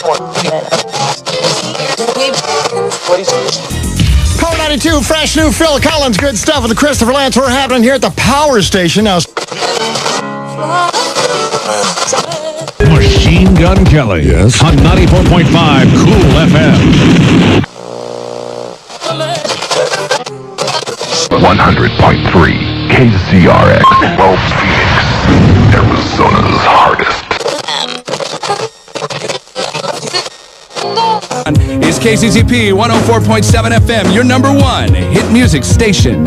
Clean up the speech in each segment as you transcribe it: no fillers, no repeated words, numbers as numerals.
Power 92, fresh new Phil Collins, good stuff with the Christopher Lance. We're happening here at the Power Station now. Machine Gun Kelly. Yes. On 94.5 Cool FM. 100.3 KCRX, Phoenix, Arizona's hardest. Is KCCP 104.7 FM, your number one hit music station.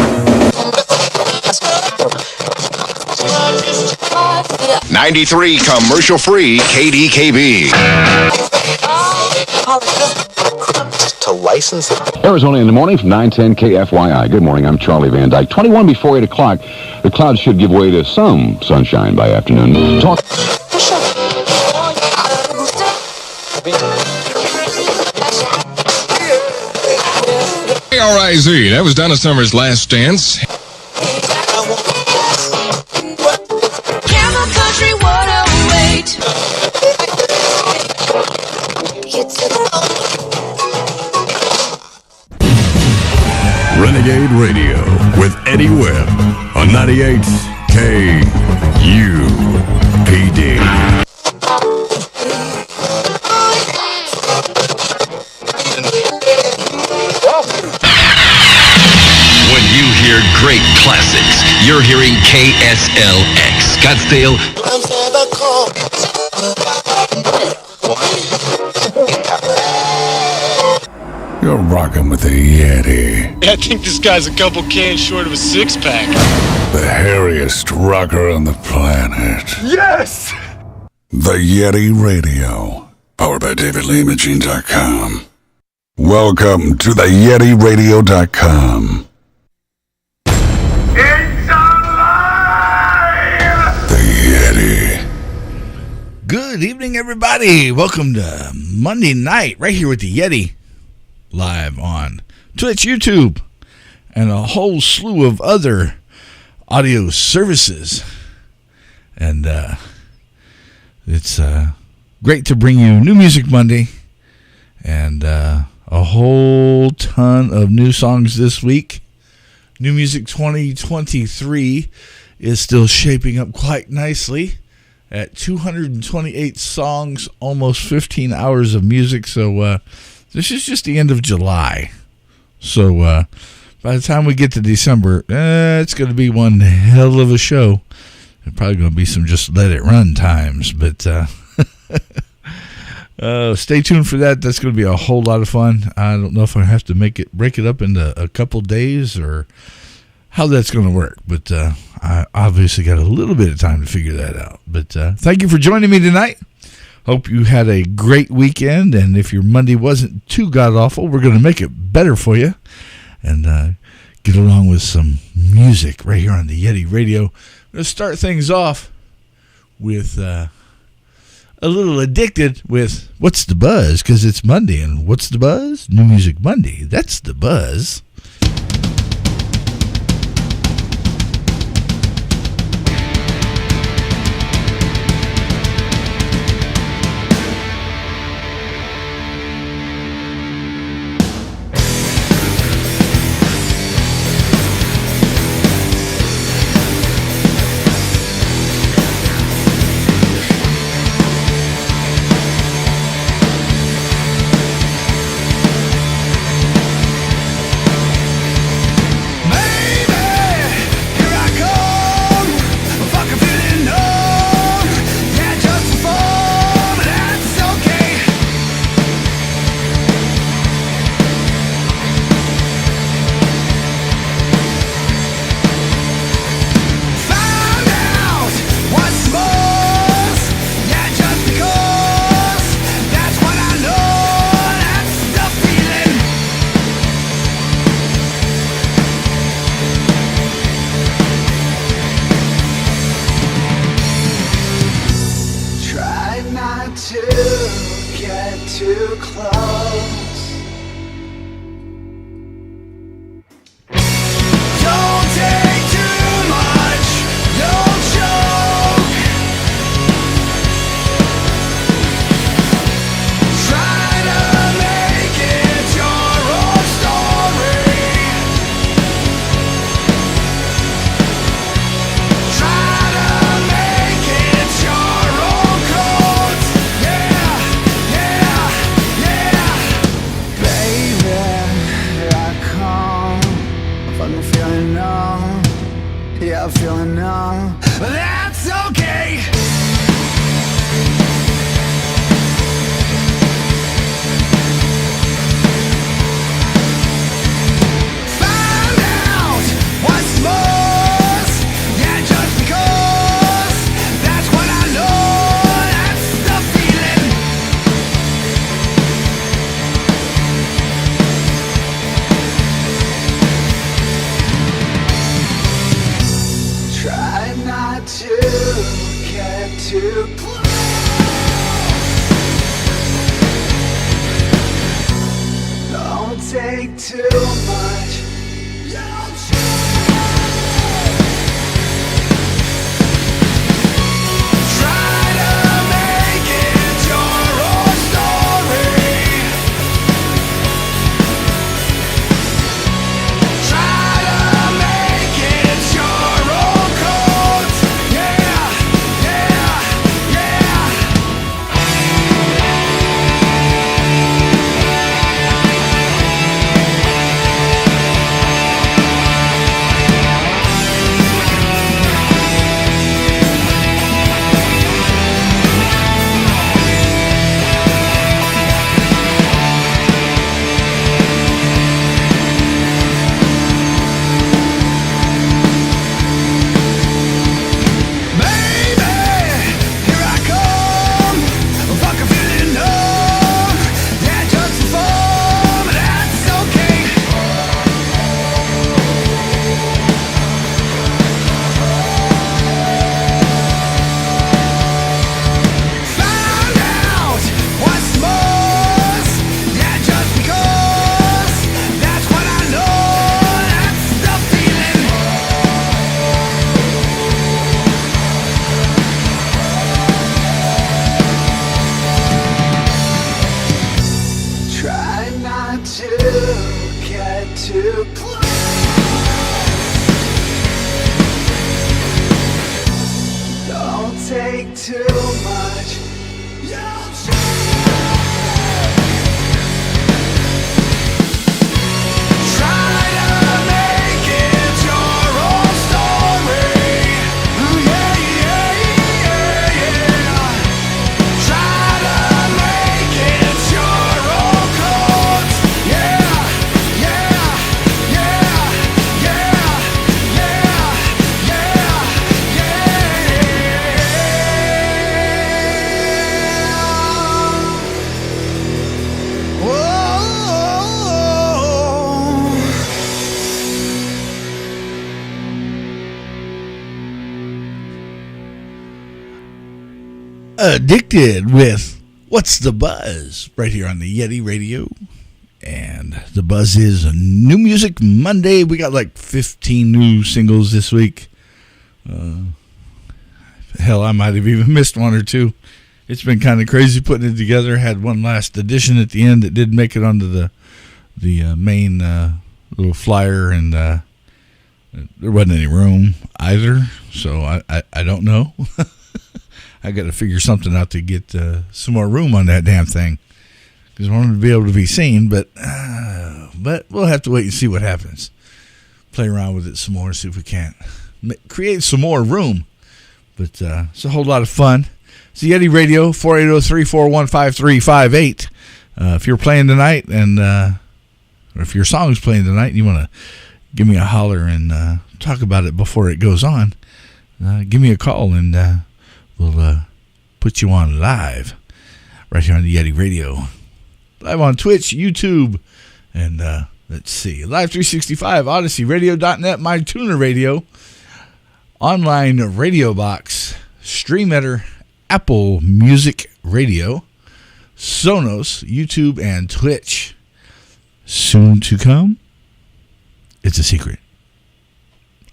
93 commercial-free KDKB. To license it. Arizona in the morning from 910 KFYI. Good morning, I'm Charlie Van Dyke. 21 before 8 o'clock. The clouds should give way to some sunshine by afternoon. Talk. KRIZ, that was Donna Summer's Last Dance. Country 108. Renegade Radio with Eddie Webb on 98 KUPD. When you hear great classics, you're hearing KSLX, Scottsdale. You're rocking with the Yeti. I think this guy's a couple cans short of a six-pack. The hairiest rocker on the planet. Yes! The Yeti Radio. Powered by DavidLeeMachine.com. Welcome to the YetiRadio.com. Good evening, everybody. Welcome to Monday night, right here with the Yeti, live on Twitch, YouTube, and a whole slew of other audio services. And it's great to bring you New Music Monday and a whole ton of new songs this week. New Music 2023 is still shaping up quite nicely at 228 songs, almost 15 hours of music. So this is just the end of July. So by the time we get to December, it's going to be one hell of a show. There's probably going to be some just let it run times, but stay tuned for that. That's going to be a whole lot of fun. I don't know if I have to break it up into a couple days or how that's going to work, but I obviously got a little bit of time to figure that out. But thank you for joining me tonight. Hope you had a great weekend, and if your Monday wasn't too god-awful, we're going to make it better for you and get along with some music right here on the Yeti Radio. I'm going to start things off with a little Addicted with What's the Buzz, because it's Monday, and what's the buzz? New Music Monday. That's the buzz. Try too much. Addicted with What's the Buzz right here on the Yeti Radio. And the buzz is New Music Monday. We got like 15 new singles this week. Hell, I might have even missed one or two. It's been kind of crazy putting it together. Had one last edition at the end that did make it onto the main little flyer, and there wasn't any room either. So I don't know. I got to figure something out to get some more room on that damn thing, because I wanted to be able to be seen. But we'll have to wait and see what happens. Play around with it some more, see if we can't create some more room. But it's a whole lot of fun. It's the Yeti Radio, 480-341-5358. If you're playing tonight, and or if your song's playing tonight, and you want to give me a holler and talk about it before it goes on, give me a call, and we'll put you on live right here on the Yeti Radio. Live on Twitch, YouTube, and let's see, Live 365, Odyssey, Radio.net, MyTuner Radio, Online Radio Box, Stream Emitter, Apple Music Radio, Sonos, YouTube, and Twitch. Soon to come. It's a secret.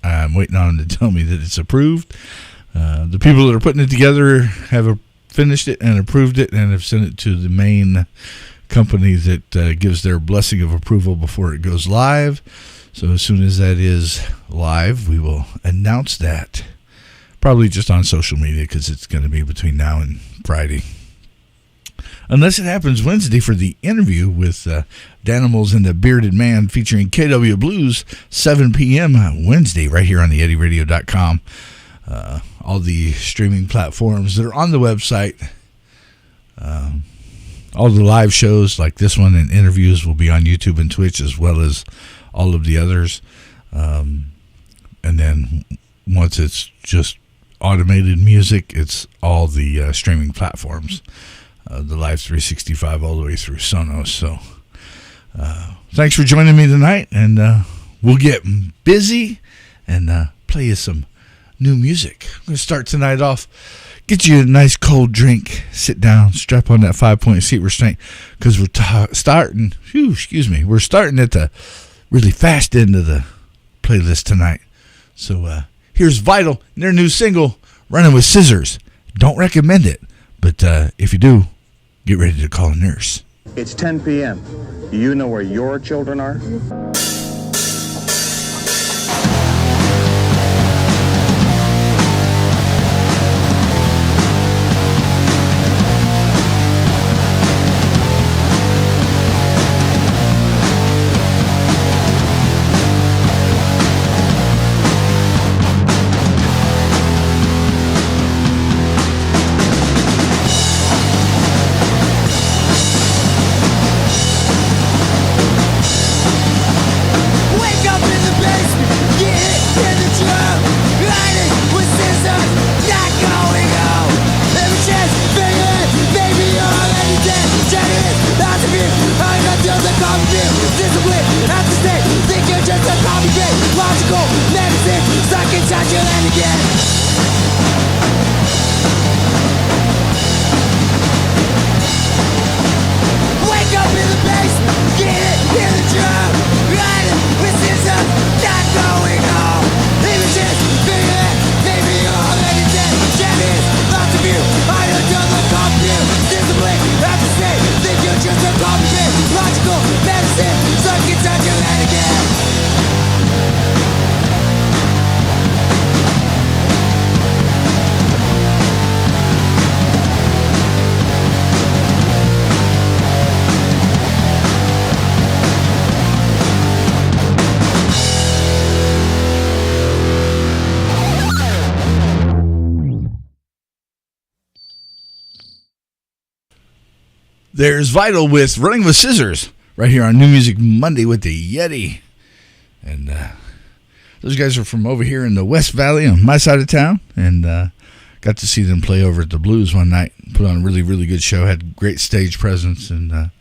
I'm waiting on them to tell me that it's approved. The people that are putting it together have finished it and approved it and have sent it to the main company that gives their blessing of approval before it goes live. So as soon as that is live, we will announce that. Probably just on social media, because it's going to be between now and Friday. Unless it happens Wednesday for the interview with Danimals and the Bearded Man featuring KW Blues, 7 p.m. Wednesday, right here on the YetiRadio.com. All the streaming platforms that are on the website. All the live shows like this one and interviews will be on YouTube and Twitch, as well as all of the others. And then once it's just automated music, it's all the streaming platforms. The Live 365 all the way through Sonos. So thanks for joining me tonight, and we'll get busy and play you some new music. I'm going to start tonight off. Get you a nice cold drink. Sit down. Strap on that 5-point seat restraint because we're starting. We're starting at the really fast end of the playlist tonight. So here's Vital and their new single, Running with Scissors. Don't recommend it, but if you do, get ready to call a nurse. It's 10 p.m. Do you know where your children are? There's Vital with Running with Scissors right here on New Music Monday with the Yeti. And those guys are from over here in the West Valley on my side of town. And got to see them play over at the Blues one night. Put on a really, really good show. Had great stage presence. And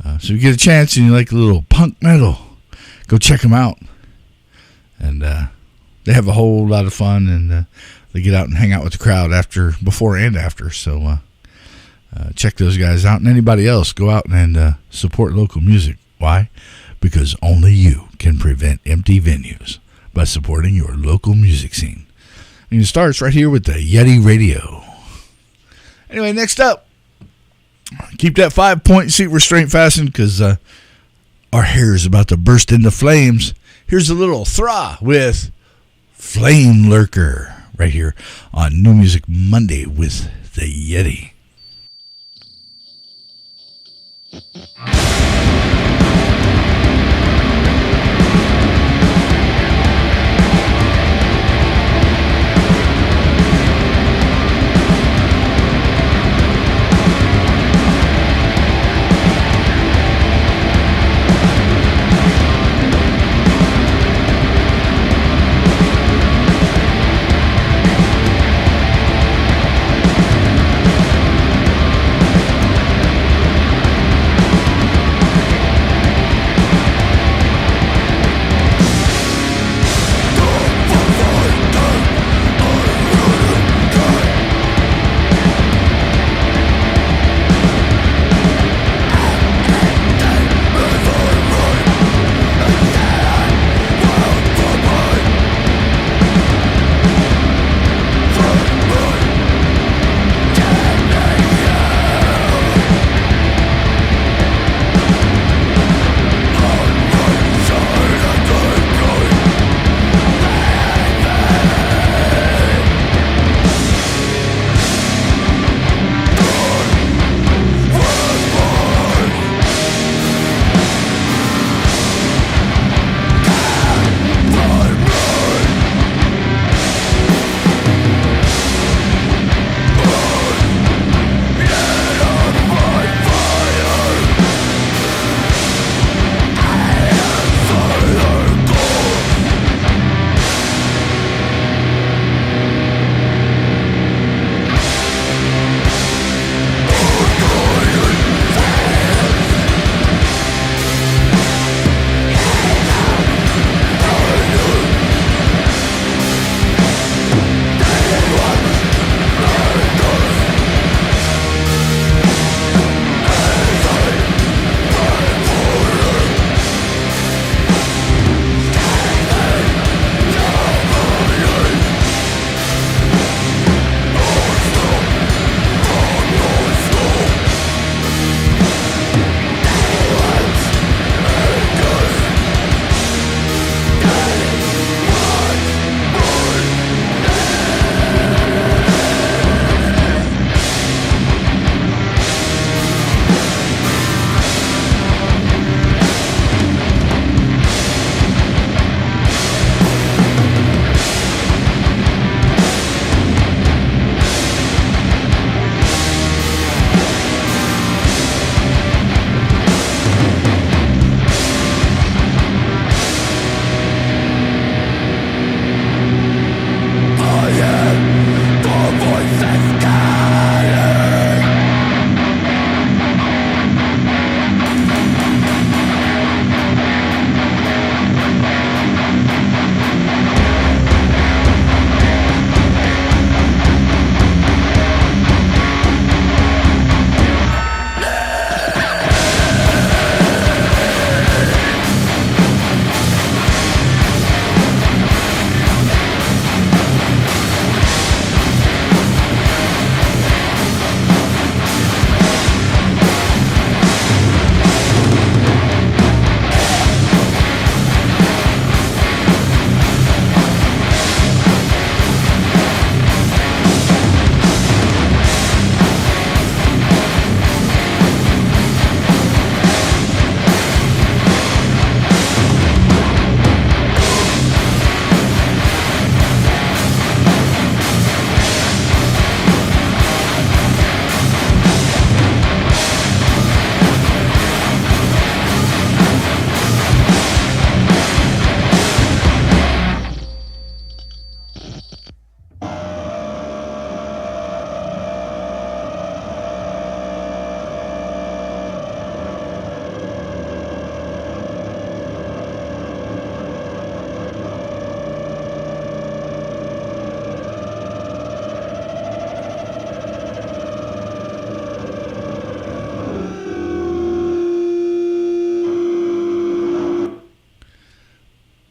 so if you get a chance and you like a little punk metal, go check them out. And they have a whole lot of fun. And they get out and hang out with the crowd before and after. So check those guys out, and anybody else, go out and support local music. Why? Because only you can prevent empty venues by supporting your local music scene. And it starts right here with the Yeti Radio. Anyway, next up, keep that 5-point seat restraint fastened because our hair is about to burst into flames. Here's a little Thra with Flame Lurker right here on New Music Monday with the Yeti.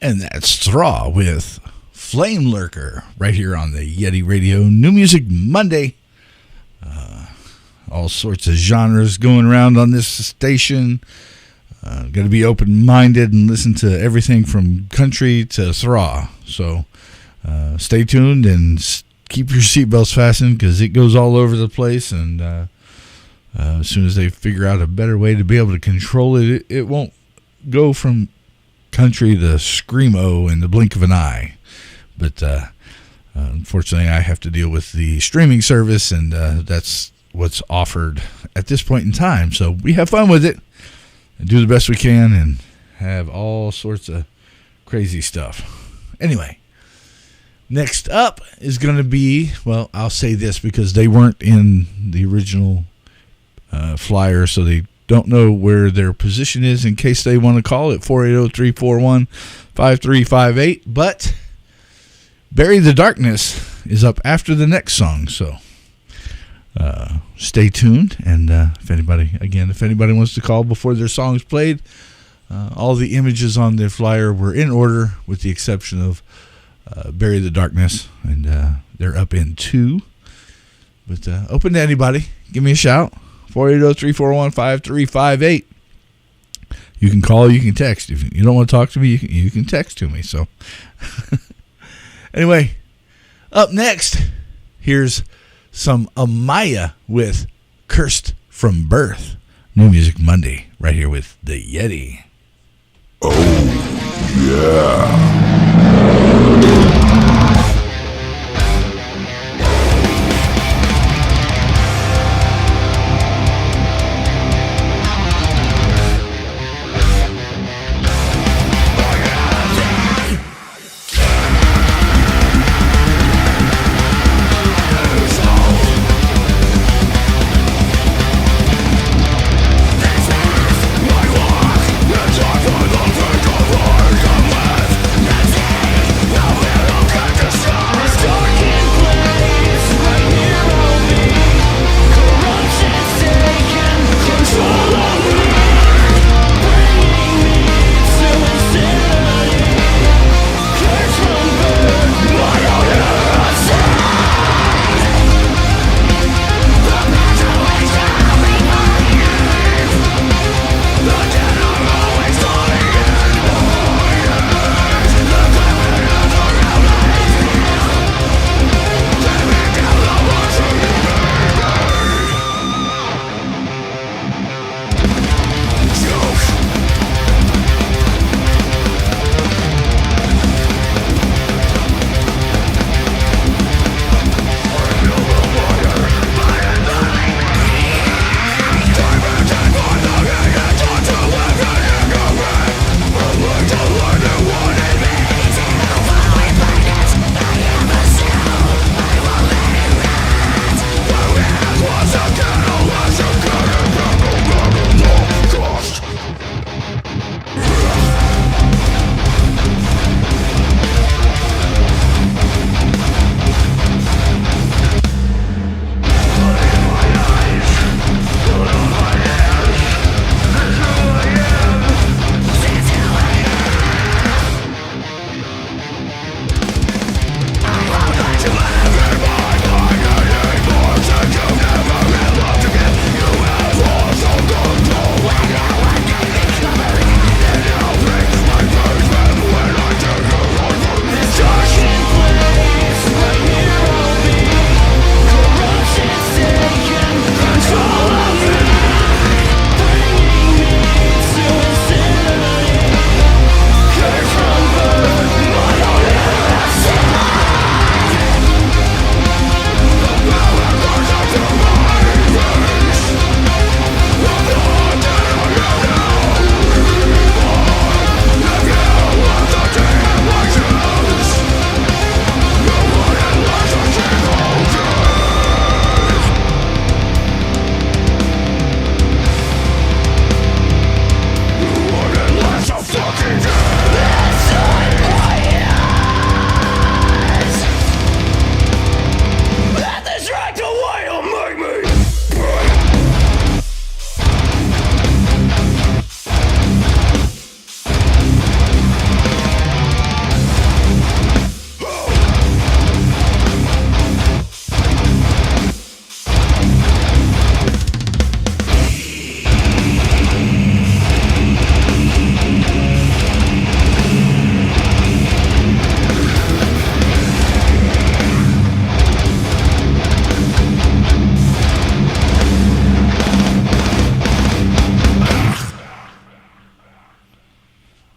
And that's Thraw with Flame Lurker right here on the Yeti Radio New Music Monday. All sorts of genres going around on this station. Got to be open-minded and listen to everything from country to Thraw. So stay tuned and keep your seatbelts fastened because it goes all over the place. And as soon as they figure out a better way to be able to control it, it won't go from country to screamo in the blink of an eye. But unfortunately, I have to deal with the streaming service, and that's what's offered at this point in time. So we have fun with it and do the best we can and have all sorts of crazy stuff. Anyway, next up is going to be, well, I'll say this because they weren't in the original flyer, so they don't know where their position is in case they want to call it 480-341-5358. But Bury the Darkness is up after the next song, so stay tuned. And if anybody wants to call before their song's played, all the images on the flyer were in order with the exception of Bury the Darkness, and they're up in 2. But open to anybody. Give me a shout. 480-341-5358. You can call, you can text. If you don't want to talk to me, you can text to me. So anyway, up next, here's some Amaya with Cursed from Birth. New Music Monday, right here with the Yeti. Oh, yeah. Let's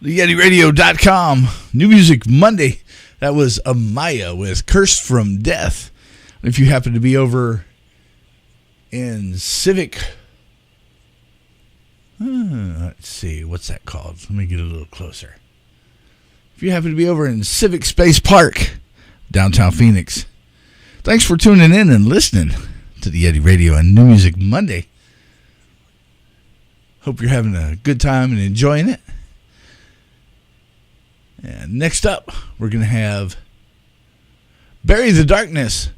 TheYetiRadio.com. New Music Monday. That was Amaya with Cursed from Death. If you happen to be over in Civic, let's see, what's that called? Let me get a little closer. If you happen to be over in Civic Space Park, downtown Phoenix, thanks for tuning in and listening to the Yeti Radio and New Music Monday. Hope you're having a good time and enjoying it. And next up, we're going to have Bury the Darkness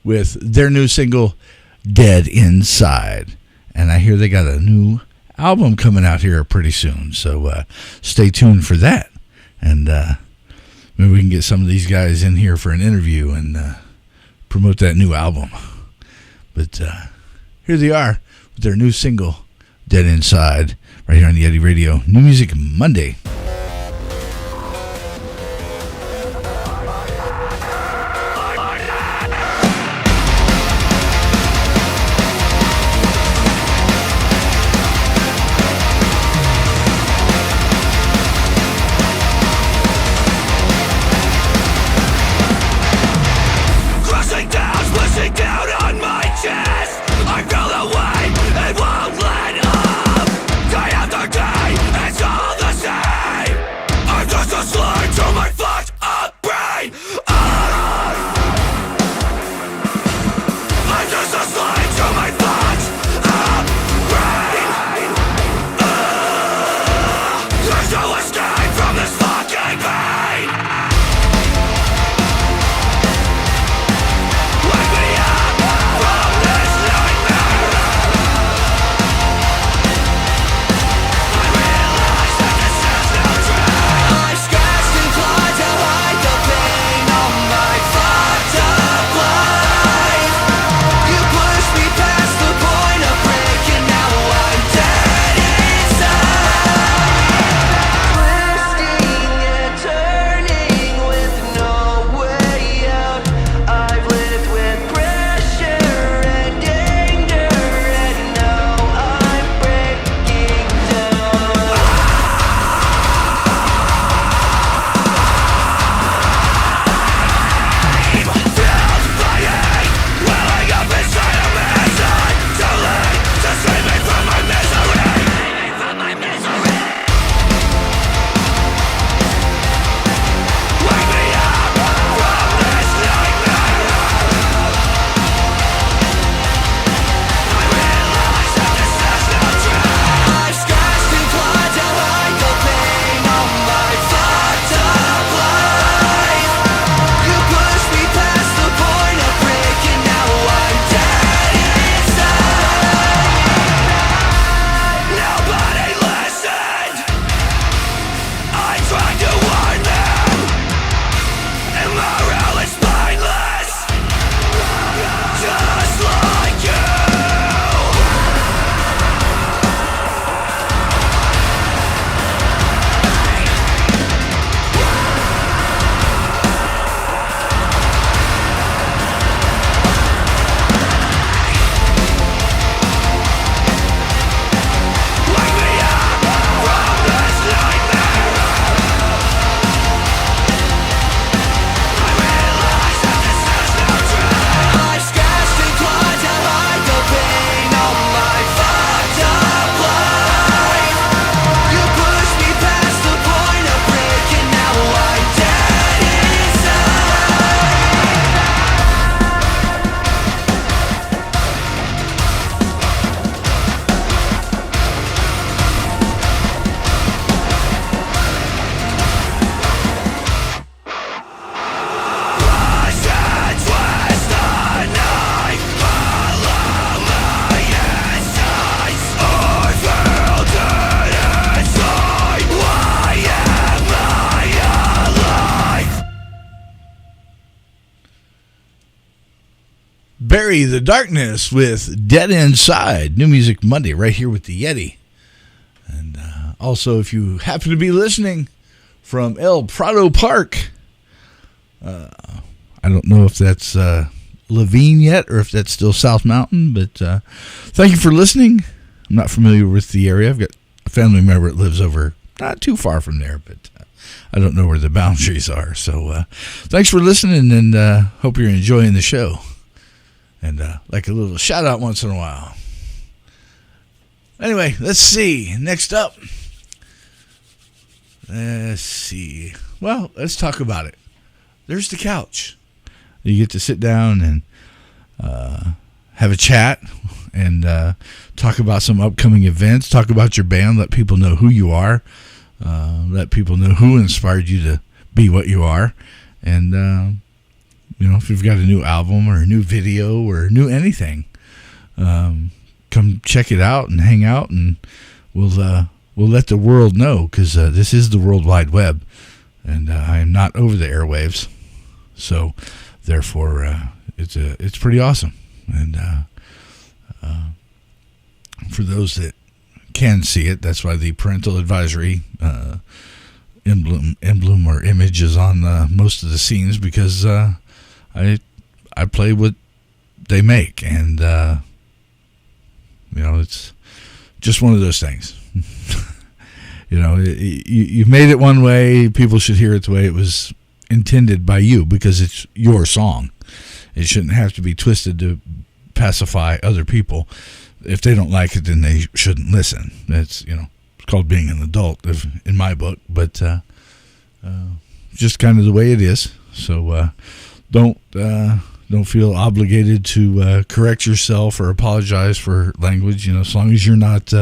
with their new single, Dead Inside. And I hear they got a new album coming out here pretty soon. So stay tuned for that. And maybe we can get some of these guys in here for an interview and promote that new album. But here they are with their new single, Dead Inside, right here on the Yeti Radio. New Music Monday. Bury the Darkness with Dead Inside. New Music Monday right here with the Yeti. And also, if you happen to be listening from El Prado Park, I don't know if that's Levine yet or if that's still South Mountain, but thank you for listening. I'm not familiar with the area. I've got a family member that lives over not too far from there, but I don't know where the boundaries are. So thanks for listening, and hope you're enjoying the show. And like a little shout out once in a while. Anyway, let's see. Next up. Let's see. Well, let's talk about it. There's the couch. You get to sit down and have a chat and talk about some upcoming events. Talk about your band. Let people know who you are. Let people know who inspired you to be what you are. And, if you've got a new album or a new video or a new anything, come check it out and hang out, and we'll let the world know, because this is the World Wide Web, and I am not over the airwaves, so therefore it's pretty awesome. And for those that can see it, that's why the parental advisory emblem or image is on most of the scenes, because I play what they make, and it's just one of those things. You've made it one way. People should hear it the way it was intended by you, because it's your song. It shouldn't have to be twisted to pacify other people. If they don't like it, then they shouldn't listen. It's it's called being an adult, in my book. But just kind of the way it is. So don't feel obligated to correct yourself or apologize for language. As long as you're not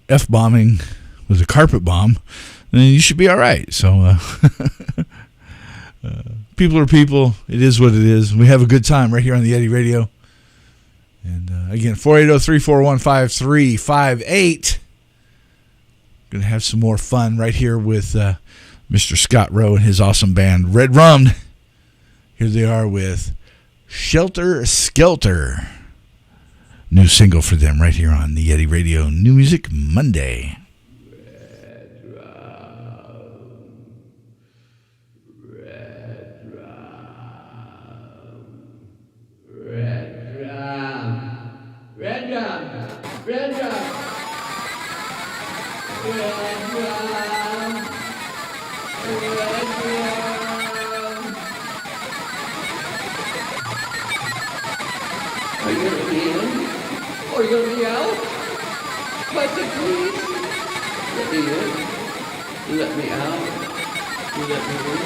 F-bombing with a carpet bomb, then you should be all right. So people are people. It is what it is. We have a good time right here on the Yeti Radio. And again, 480-341-5358. Going to have some more fun right here with Mr. Scott Rowe and his awesome band, Red Rum. Here they are with Shelter Skelter. New single for them right here on the Yeti Radio New Music Monday. Red drum, red drum, red drum, red drum, red drum. Are you gonna be in? Or are you gonna be out? But please, let me in. Let me out. Let me in.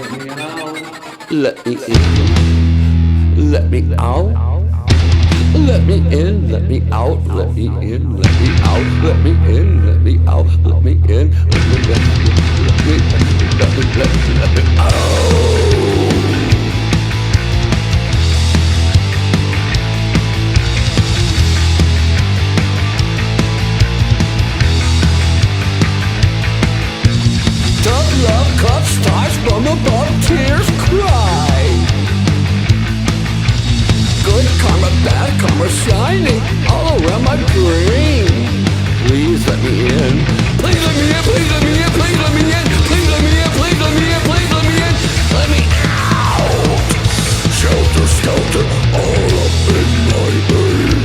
Let me out. Let me in. Let me out. Let me in, let me out, let me in, let me out, let me in, let me out, let me in, let me out. Tough love cuts stars from above, tears cry. Good karma, bad karma, shining all around my brain. Please let me in. Please let me in, please let me in, please let me in. Please let me in, please let me in, please let me in. Let me out. Shelter, skelter, all up in my brain.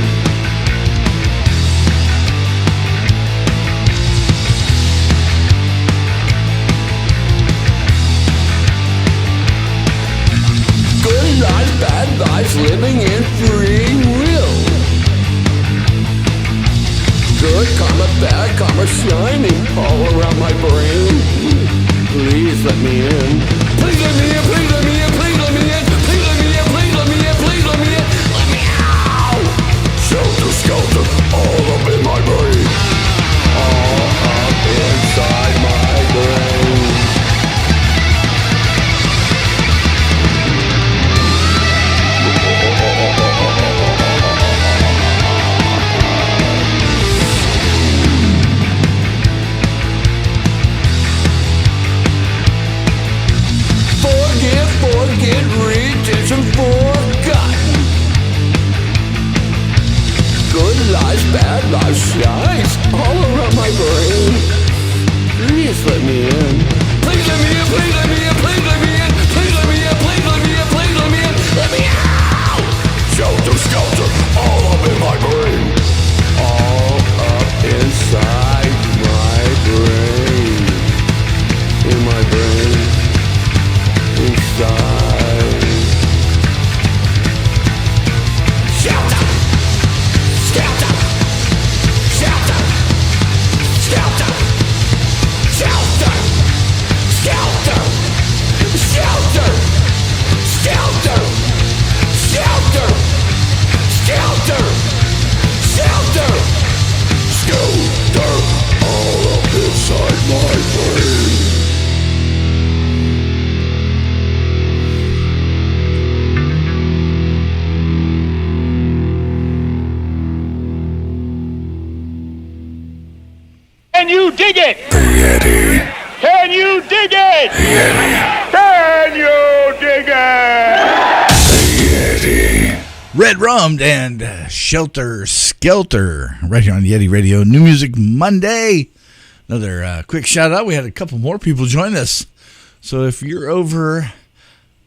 Good lies, bad lies, living in free will. Good karma, bad karma, shining all around my brain. Please let me in. Please let me in, please let me in, please let me in. Please let me in, please let me in, please let me in. Let me out. Shelter, skelter, all up in my brain. All up inside my brain. Forget, redemption forgotten. Good lies, bad lies, shines all around my brain. Please let me in. Please let me in, please let me in, please let me in. Please let me in, please let me in, please let me in. Let me out. Shelter, skelter, all up in my brain. All up inside my Can you dig it? The Yeti. Can you dig it? The Yeti. Can you dig it? The Yeti. Red Rummed and Shelter Skelter right here on Yeti Radio. New Music Monday. Another quick shout out. We had a couple more people join us. So if you're over,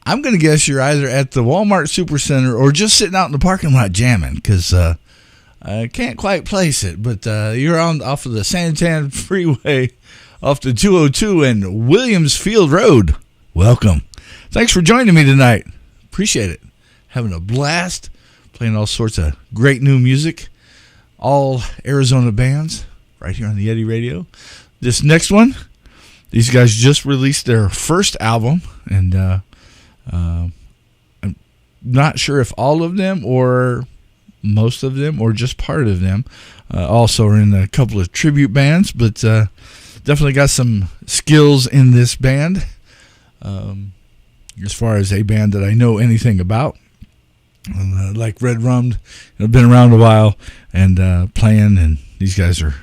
I'm going to guess you're either at the Walmart Supercenter or just sitting out in the parking lot jamming, because I can't quite place it, but you're on off of the San Tan Freeway off the 202 and Williams Field Road. Welcome. Thanks for joining me tonight. Appreciate it. Having a blast, playing all sorts of great new music, all Arizona bands right here on the Yeti Radio. This next one, these guys just released their first album, and I'm not sure if all of them or most of them or just part of them also are in a couple of tribute bands, but definitely got some skills in this band as far as a band that I know anything about. Like Red Rummed, been around a while and playing, and these guys are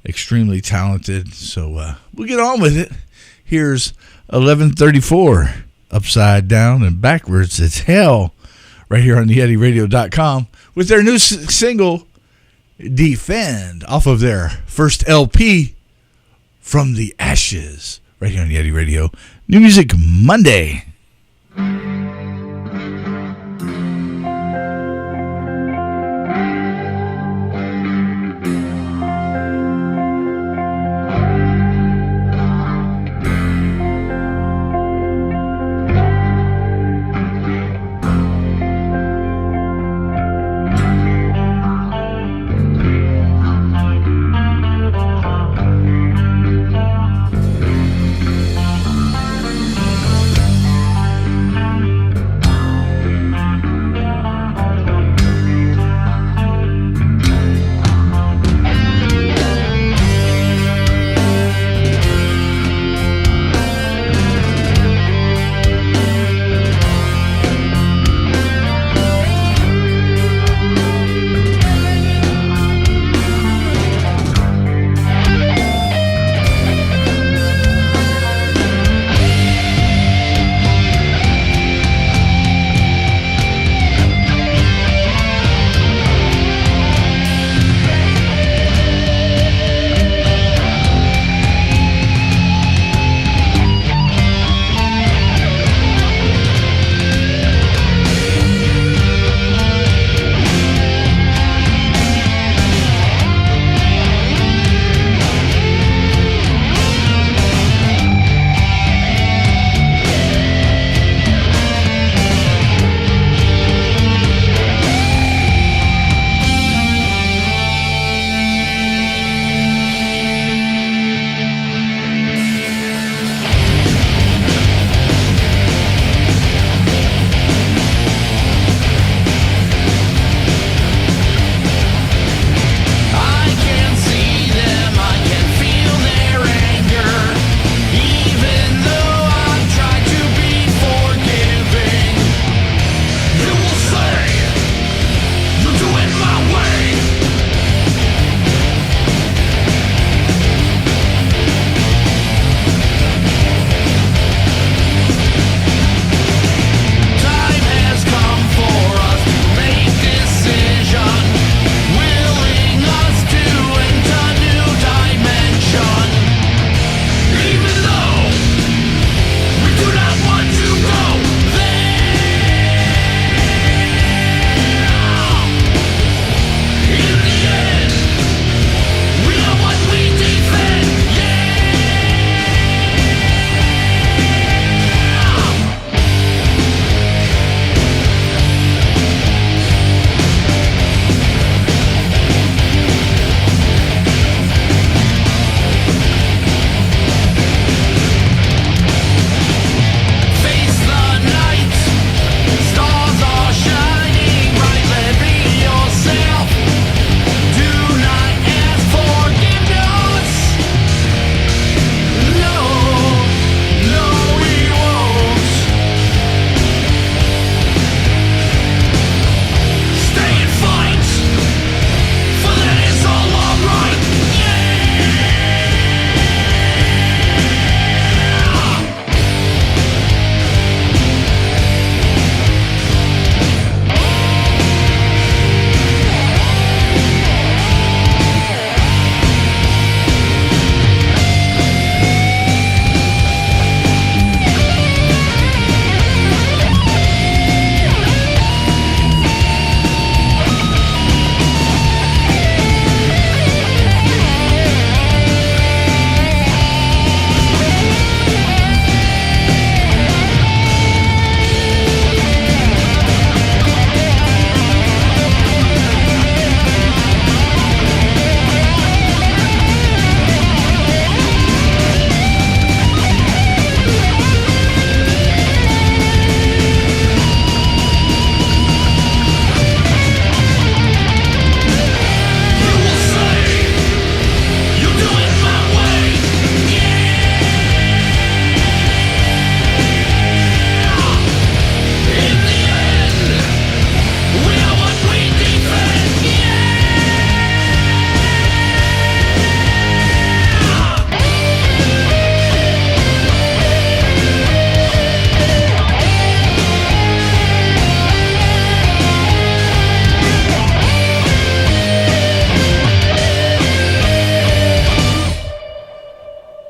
extremely talented. So we'll get on with it. Here's 1134, Upside Down and Backwards It's Hell, right here on TheYetiRadio.com with their new single, Defend, off of their first LP, From the Ashes, right here on Yeti Radio. New Music Monday.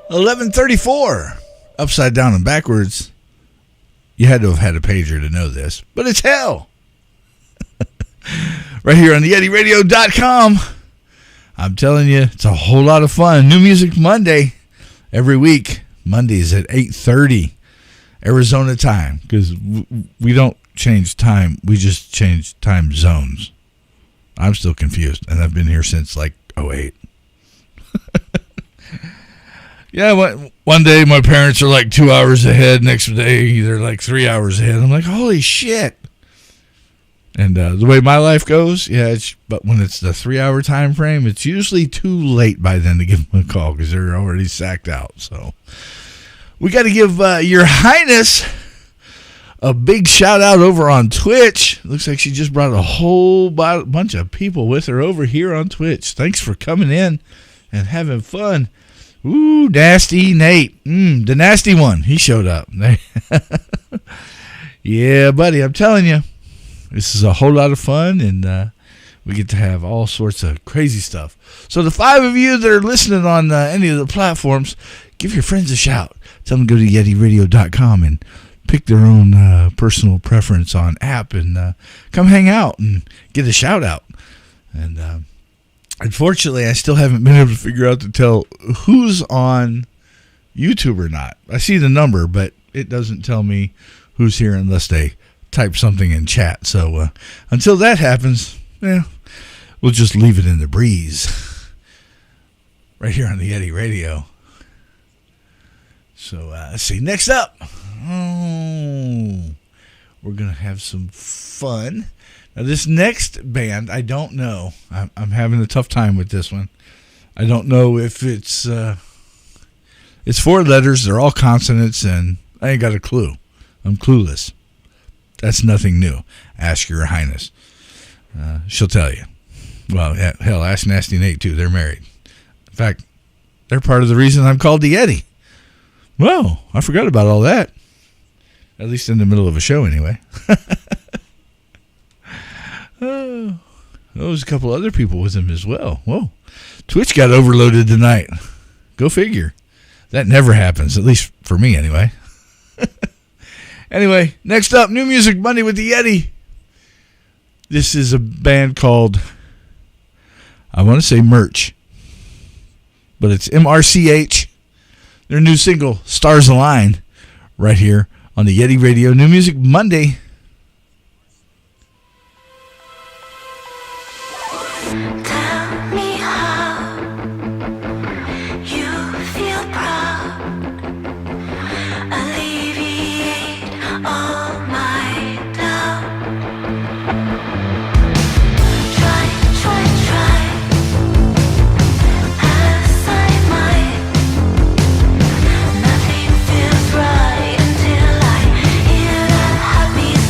11:34. Upside down and backwards. You had to have had a pager to know this, but it's hell. Right here on TheYetiRadio.com. I'm telling you, it's a whole lot of fun. New Music Monday every week. Mondays at 8:30 Arizona time, because we don't change time. We just change time zones. I'm still confused, and I've been here since like 08. Yeah, one day my parents are like 2 hours ahead. Next day, they're like 3 hours ahead. I'm like, holy shit. And the way my life goes, but when it's the 3 hour time frame, it's usually too late by then to give them a call because they're already sacked out. So we got to give Your Highness a big shout out over on Twitch. Looks like she just brought a whole bunch of people with her over here on Twitch. Thanks for coming in and having fun. Ooh, Nasty Nate. The nasty one. He showed up. Yeah, buddy, I'm telling you, this is a whole lot of fun, and we get to have all sorts of crazy stuff. So the 5 of you that are listening on any of the platforms, give your friends a shout. Tell them to go to YetiRadio.com and pick their own personal preference on app and come hang out and get a shout out. And unfortunately, I still haven't been able to figure out to tell who's on YouTube or not. I see the number, but it doesn't tell me who's here unless they type something in chat. So until that happens, we'll just leave it in the breeze right here on the Yeti Radio. So let's see. Next up, we're going to have some fun. Now, this next band, I don't know. I'm having a tough time with this one. I don't know if it's 4 letters. They're all consonants, and I ain't got a clue. I'm clueless. That's nothing new. Ask Your Highness. She'll tell you. Well, hell, ask Nasty Nate, too. They're married. In fact, they're part of the reason I'm called the Yeti. Well, I forgot about all that. At least in the middle of a show, anyway. There's a couple other people with him as well. Whoa. Twitch got overloaded tonight. Go figure. That never happens, at least for me anyway. Anyway, next up, New Music Monday with the Yeti. This is a band called, I want to say Merch, but it's MRCH. Their new single, Stars Align, right here on the Yeti Radio. New Music Monday. Nothing feels right until I hear that heartbeat.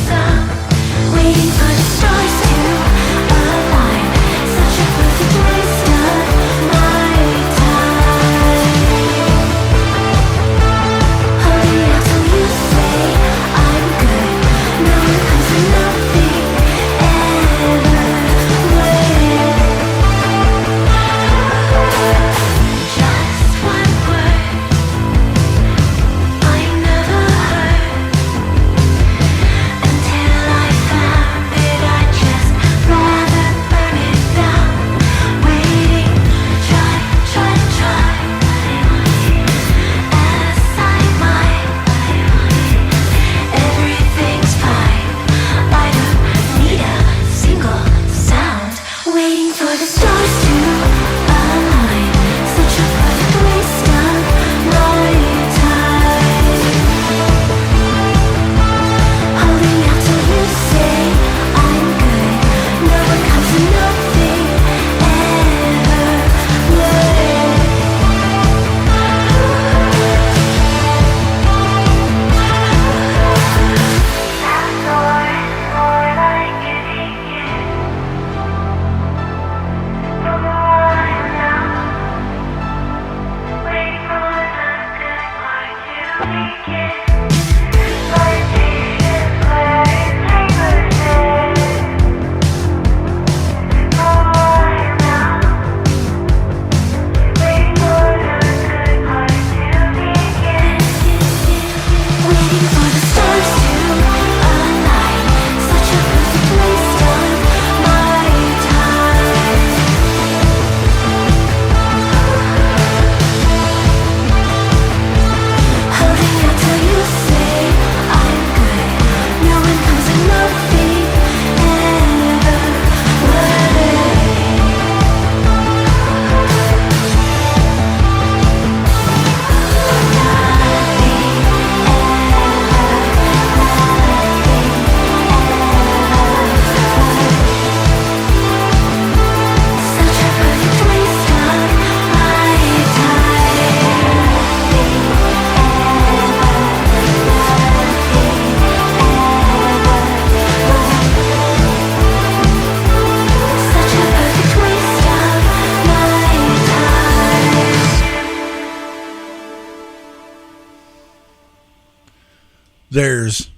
there's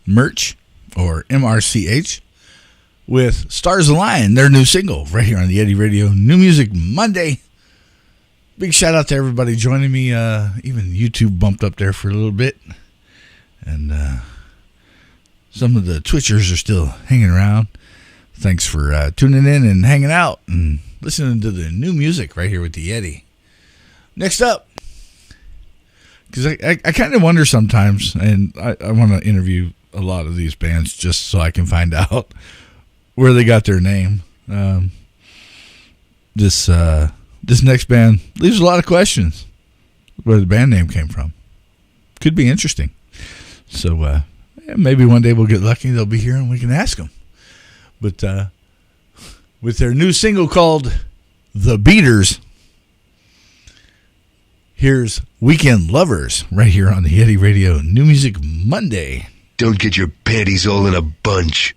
Merch, or MRCH, with Stars Align, their new single, right here on the Yeti Radio New Music Monday. Big shout out to everybody joining me. Even YouTube bumped up there for a little bit. And some of the Twitchers are still hanging around. Thanks for tuning in and hanging out and listening to the new music right here with the Yeti. Next up, because I kind of wonder sometimes, and I want to interview a lot of these bands just so I can find out where they got their name. This next band leaves a lot of questions where the band name came from. Could be interesting. So maybe one day we'll get lucky. They'll be here and we can ask them. But with their new single called The Beaters, here's Weekend Lovers right here on the Yeti Radio New Music Monday. Don't get your panties all in a bunch.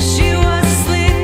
She was asleep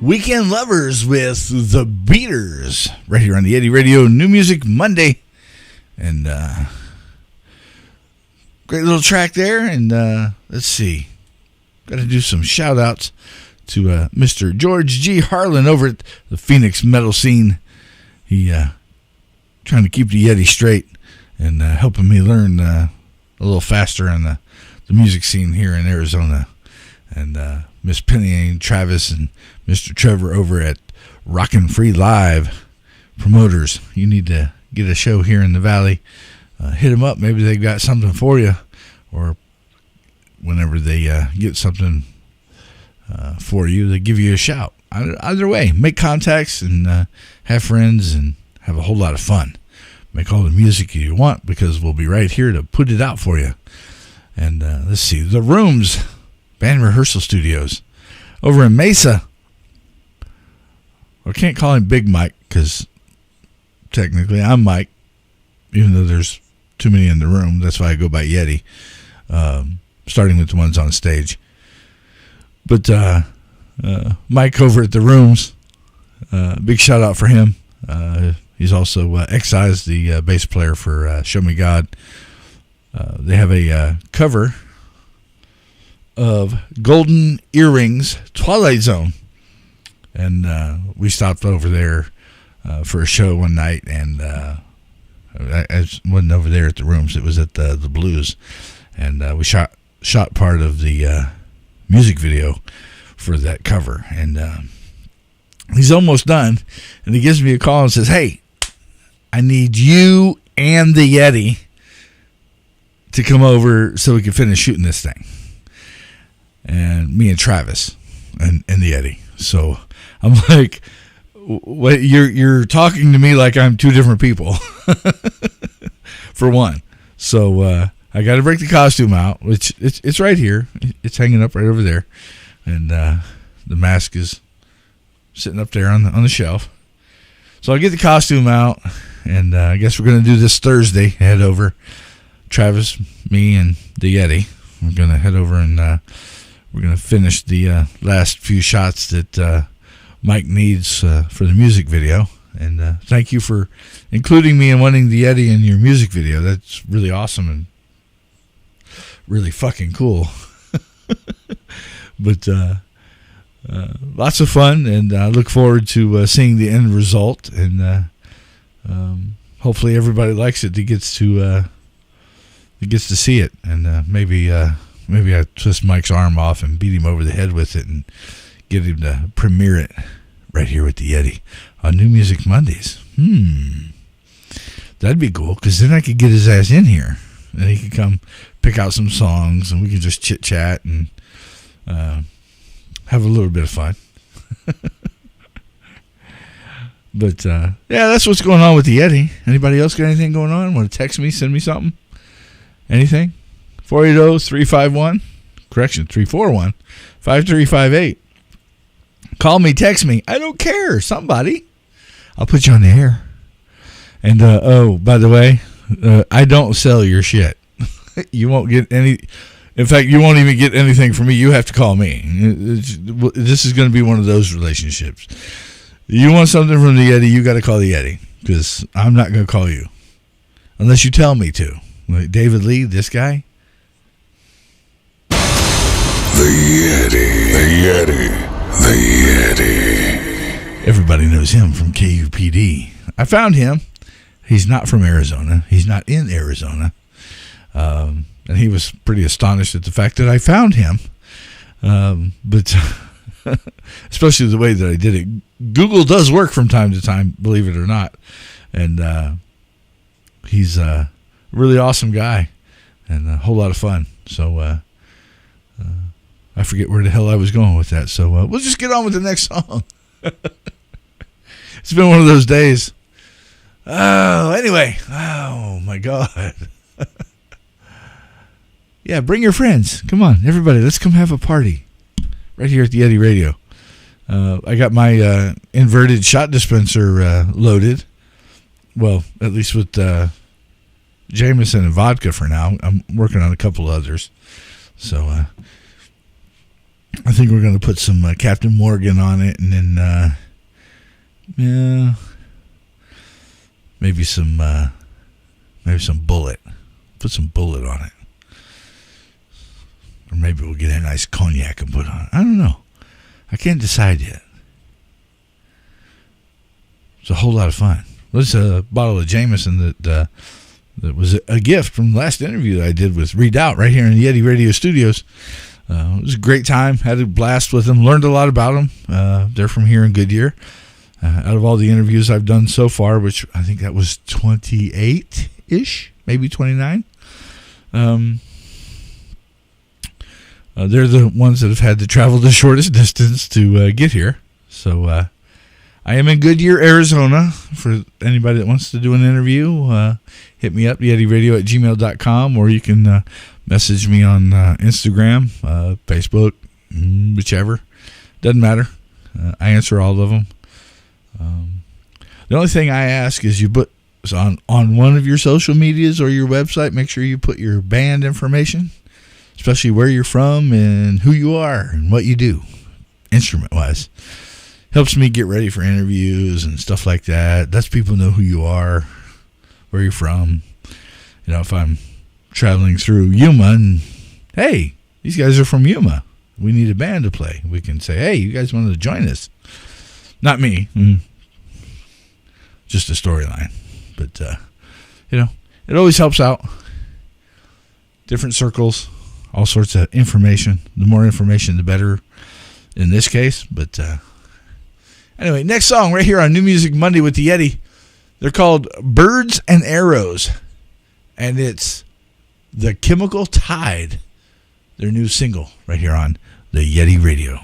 Weekend Lovers with The Beaters right here on the Yeti Radio New Music Monday. And great little track there. And let's see. Got to do some shout outs to Mr. George G. Harlan over at the Phoenix metal scene. He trying to keep the Yeti straight and helping me learn a little faster on the music scene here in Arizona. And Miss Penny and Travis and Mr. Trevor over at Rockin' Free Live promoters. You need to get a show here in the Valley. Hit them up. Maybe they've got something for you. Or whenever they get something for you, they give you a shout. Either way, make contacts and have friends and have a whole lot of fun. Make all the music you want because we'll be right here to put it out for you. And let's see, The Rooms Band Rehearsal Studios over in Mesa. I can't call him Big Mike because technically I'm Mike, even though there's too many in the room. That's why I go by Yeti, starting with the ones on stage. But Mike over at The Rooms, big shout out for him. He's also excised the bass player for Show Me God. They have a cover of Golden Earrings Twilight Zone. And we stopped over there for a show one night, and I wasn't over there at The Rooms. It was at the Blues. And we shot part of the music video for that cover. And he's almost done. And he gives me a call and says, "Hey, I need you and the Yeti to come over so we can finish shooting this thing." And me and Travis and the Yeti. So I'm like, "What? You're talking to me like I'm two different people." For one. So I got to break the costume out, which it's right here. It's hanging up right over there. And the mask is sitting up there on the shelf. So I'll get the costume out, and I guess we're going to do this Thursday. Head over, Travis, me, and the Yeti. We're going to head over and we're going to finish the last few shots that Mike needs for the music video. And thank you for including me and wanting the Yeti in your music video. That's really awesome and really fucking cool. But lots of fun, and I look forward to seeing the end result. And hopefully everybody likes it. That gets to see it. And maybe I twist Mike's arm off and beat him over the head with it and get him to premiere it right here with the Yeti on New Music Mondays. That'd be cool, because then I could get his ass in here and he could come pick out some songs and we could just chit chat and have a little bit of fun. But yeah, that's what's going on with the Yeti. Anybody else got anything going on? Want to text me, send me something? Anything? 480-351, correction, 341-5358. Call me, text me. I don't care. Somebody. I'll put you on the air. And, oh, by the way, I don't sell your shit. You won't get any. In fact, you won't even get anything from me. You have to call me. This is going to be one of those relationships. You want something from the Yeti, you got to call the Yeti, because I'm not going to call you unless you tell me to. Like David Lee, this guy. The Yeti. The Yeti. The Yeti. Everybody knows him from KUPD. I found him. He's not from Arizona. He's not in Arizona. And he was pretty astonished at the fact that I found him. But especially the way that I did it. Google does work from time to time, believe it or not. And he's a really awesome guy and a whole lot of fun. So I forget where the hell I was going with that. So we'll just get on with the next song. It's been one of those days. Oh, anyway. Oh, my God. Yeah, bring your friends. Come on, everybody. Let's come have a party right here at the Yeti Radio. I got my inverted shot dispenser loaded. Well, at least with Jameson and vodka for now. I'm working on a couple others. So I think we're going to put some Captain Morgan on it, and then maybe some Bullet. Put some Bullet on it, or maybe we'll get a nice cognac and put on it. I don't know. I can't decide yet. It's a whole lot of fun. This is a bottle of Jameson that was a gift from the last interview that I did with Redoubt right here in the Yeti Radio Studios. It was a great time. Had a blast with them. Learned a lot about them. They're from here in Goodyear. Out of all the interviews I've done so far, which I think that was 28-ish, maybe 29. They're the ones that have had to travel the shortest distance to get here. So I am in Goodyear, Arizona. For anybody that wants to do an interview, hit me up, YetiRadio@gmail.com, or you can message me on Instagram, Facebook, whichever. Doesn't matter. I answer all of them. The only thing I ask is you put on one of your social medias or your website, make sure you put your band information, especially where you're from and who you are and what you do, instrument-wise. Helps me get ready for interviews and stuff like that. Lets people know who you are, where you're from. You know, if I'm traveling through Yuma and, hey, these guys are from Yuma. We need a band to play. We can say, hey, you guys want to join us? Not me. Just a storyline. But, you know, it always helps out. Different circles, all sorts of information. The more information, the better in this case. But, anyway, next song right here on New Music Monday with the Yeti. They're called Birds and Arrows. And it's The Chemical Tide. Their new single right here on the Yeti Radio.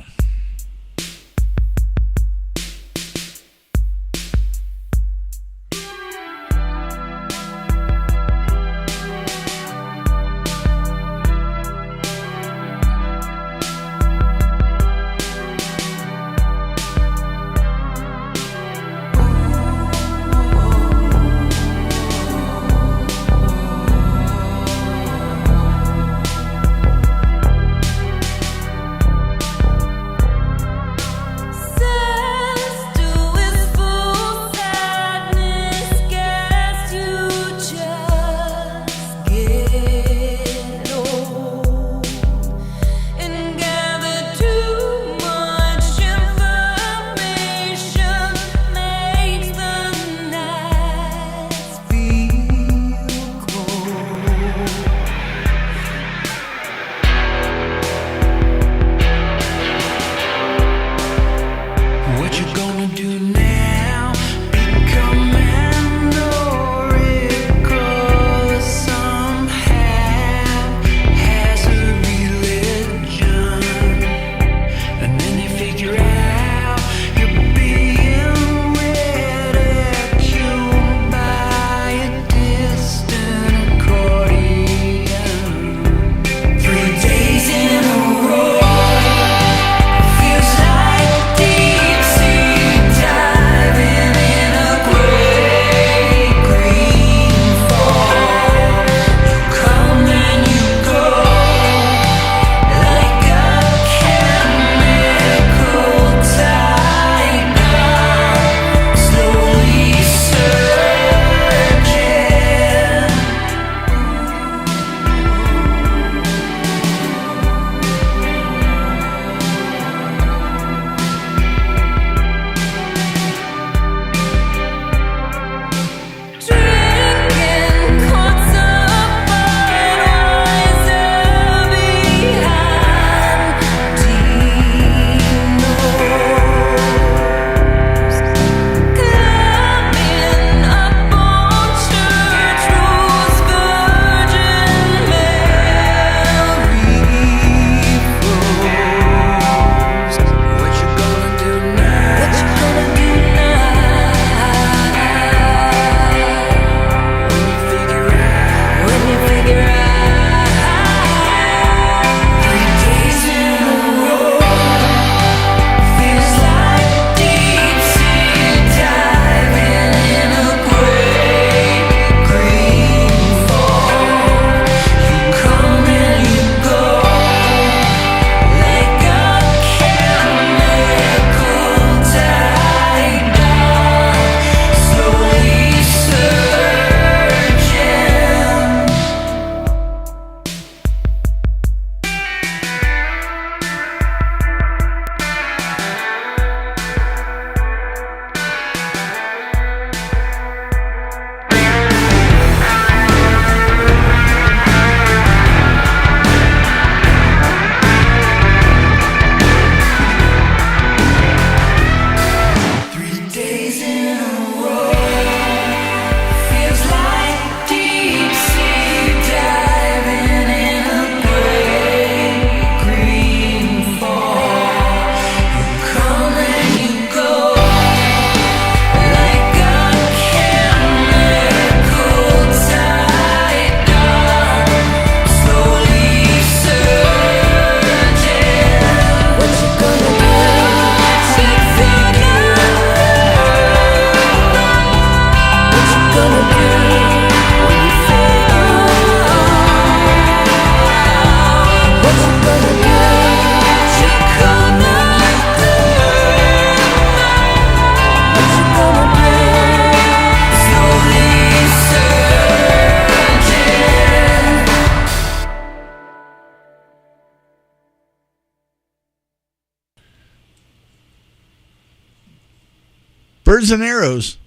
Birds and Arrows,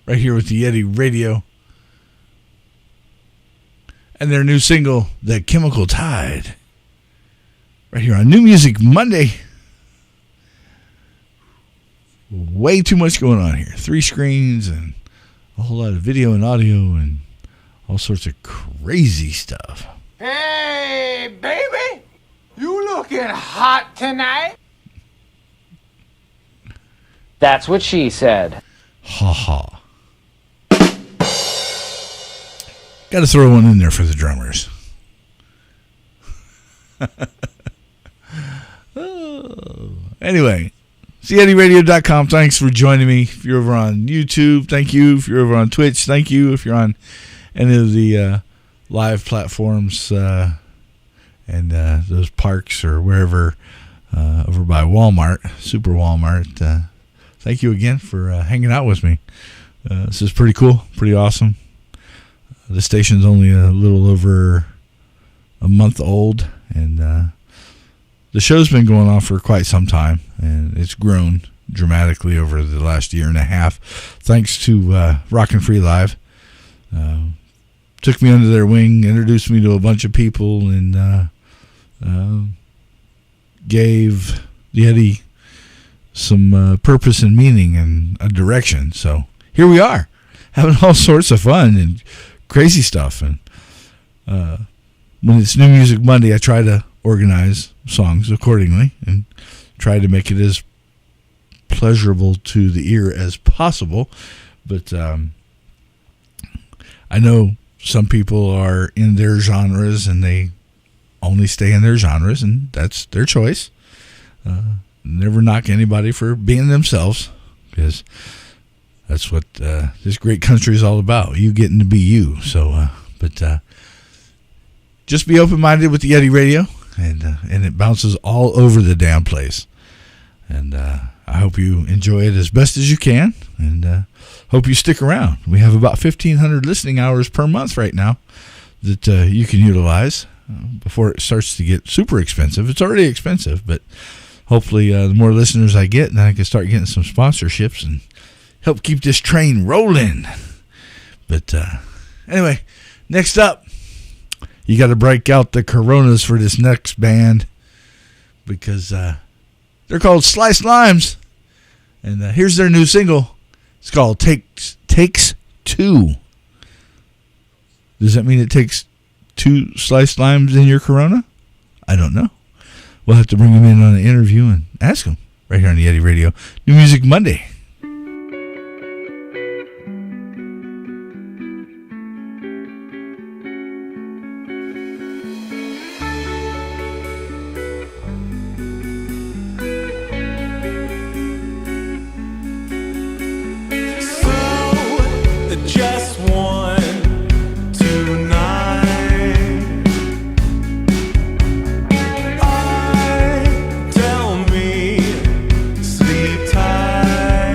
right here with the Yeti Radio. And their new single, The Chemical Tide, right here on New Music Monday. Way too much going on here. 3 screens and a whole lot of video and audio and all sorts of crazy stuff. Hey, baby, you looking hot tonight? That's what she said. Ha ha. Got to throw one in there for the drummers. Anyway, TheYetiRadio.com. Thanks for joining me. If you're over on YouTube, thank you. If you're over on Twitch, thank you. If you're on any of the live platforms and those parks or wherever over by Walmart, Super Walmart, thank you again for hanging out with me. This is pretty cool, pretty awesome. The station's only a little over a month old, and the show's been going on for quite some time, and it's grown dramatically over the last year and a half, thanks to Rockin' Free Live. Took me under their wing, introduced me to a bunch of people, and gave the Yeti some purpose and meaning and a direction. So here we are, having all sorts of fun and crazy stuff. And when it's New Music Monday, I try to organize songs accordingly and try to make it as pleasurable to the ear as possible. But I know some people are in their genres and they only stay in their genres, and that's their choice. Never knock anybody for being themselves, because that's what this great country is all about. You getting to be you. So, but just be open-minded with the Yeti Radio, and it bounces all over the damn place. And I hope you enjoy it as best as you can, and hope you stick around. We have about 1,500 listening hours per month right now that you can utilize before it starts to get super expensive. It's already expensive, but hopefully the more listeners I get, then I can start getting some sponsorships and help keep this train rolling. But anyway, next up, you got to break out the Coronas for this next band, because they're called Sliced Limes, and here's their new single. It's called Takes Two. Does that mean it takes 2 sliced limes in your Corona? I don't know. We'll have to bring them in on an interview and ask them right here on the Yeti Radio. New Music Monday. Just one tonight. Tell me, sleep tight.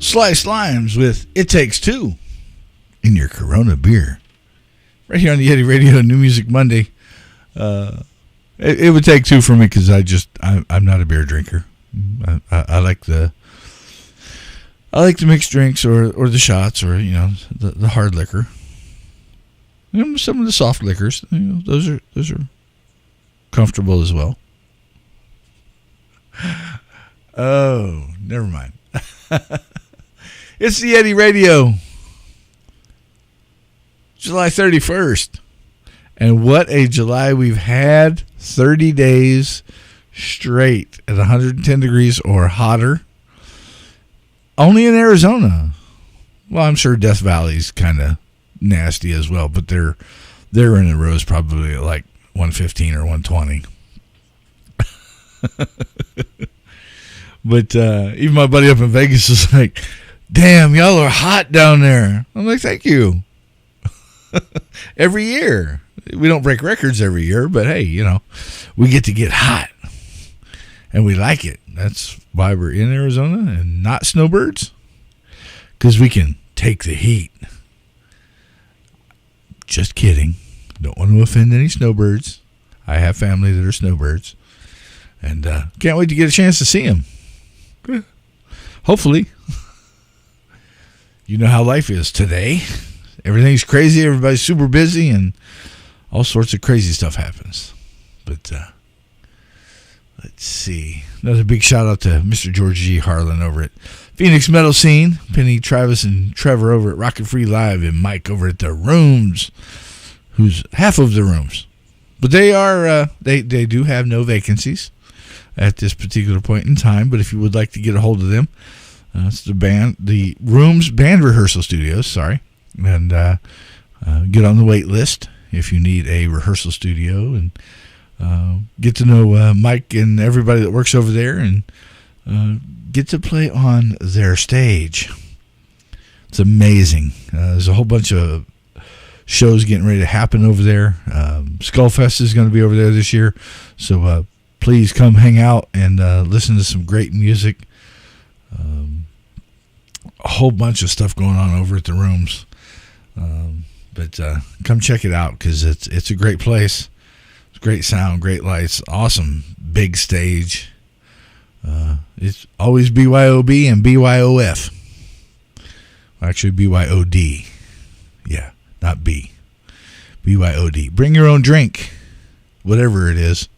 Sliced Limes with It Takes Two in your Corona beer. Right here on the Yeti Radio, New Music Monday. It would take two for me because I'm not a beer drinker. I like the mixed drinks or the shots or the hard liquor. Some of the soft liquors, those are comfortable as well. Oh, never mind. It's the Yeti Radio. July 31st. And what a July we've had. 30 days straight at 110 degrees or hotter. Only in Arizona. Well, I'm sure Death Valley's kind of nasty as well, but they're in the rows probably at like 115 or 120. But even my buddy up in Vegas is like, damn, y'all are hot down there. I'm like, thank you. Every year. We don't break records every year, but hey, we get to get hot. And we like it. That's why we're in Arizona and not snowbirds. Because we can take the heat. Just kidding. Don't want to offend any snowbirds. I have family that are snowbirds. And can't wait to get a chance to see them. Hopefully. You know how life is today. Everything's crazy. Everybody's super busy. And all sorts of crazy stuff happens. But let's see. Another big shout out to Mr. George G. Harlan over at Phoenix Metal Scene. Penny, Travis, and Trevor over at Rocket Free Live. And Mike over at The Rooms. Who's half of The Rooms. But they are, they do have no vacancies at this particular point in time. But if you would like to get a hold of them, it's the Rooms Band Rehearsal Studios, sorry. And get on the wait list if you need a rehearsal studio and get to know Mike and everybody that works over there and get to play on their stage. It's amazing. There's a whole bunch of shows getting ready to happen over there. Skullfest is going to be over there this year. So please come hang out and listen to some great music. A whole bunch of stuff going on over at the Rooms. But come check it out because it's a great place. It's great sound, great lights, awesome big stage. It's always BYOB and BYOF. Actually, BYOD. Yeah, not B. BYOD. Bring your own drink, whatever it is,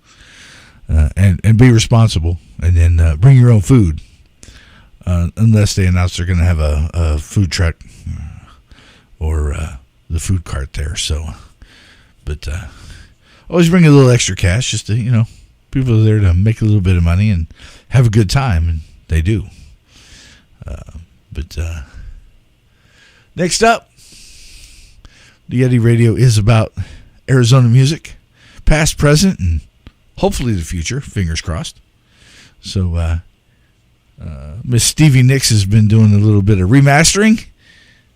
and be responsible. And then bring your own food, unless they announce they're going to have a food truck or the food cart there. So, but always bring a little extra cash, just to people are there to make a little bit of money and have a good time, and they do. But next up, the Yeti Radio is about Arizona music, past, present, and hopefully the future. Fingers crossed. So, Miss Stevie Nicks has been doing a little bit of remastering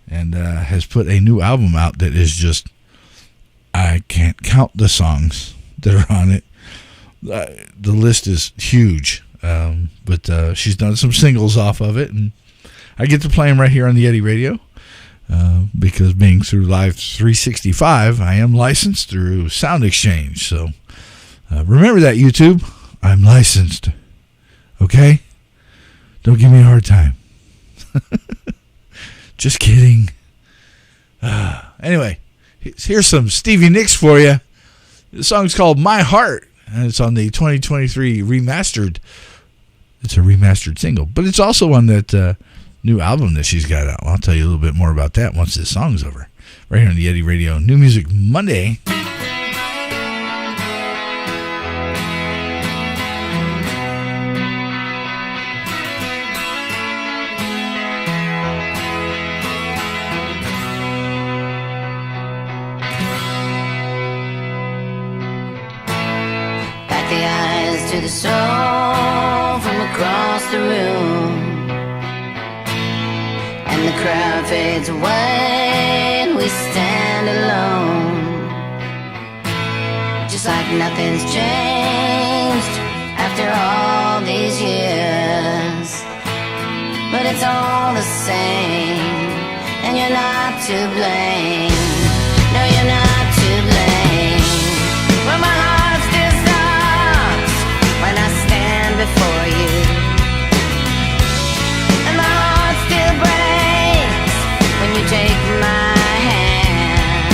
and has put a new album out that is just, I can't count the songs that are on it. The list is huge. But she's done some singles off of it, and I get to play them right here on the Yeti Radio because being through Live 365, I am licensed through Sound Exchange. So remember that, YouTube. I'm licensed. Okay? Don't give me a hard time. Just kidding. Anyway, here's some Stevie Nicks for you. The song's called My Heart, and it's on the 2023 remastered. It's a remastered single, but it's also on that new album that she's got out. I'll tell you a little bit more about that once this song's over. Right here on the Yeti Radio, New Music Monday. To the soul from across the room, and the crowd fades away and we stand alone, just like nothing's changed after all these years. But but it's all the same, and you're not to blame. No, you're not to blame. Well, my heart still stops when I stand before you, and my heart still breaks when you take my hand,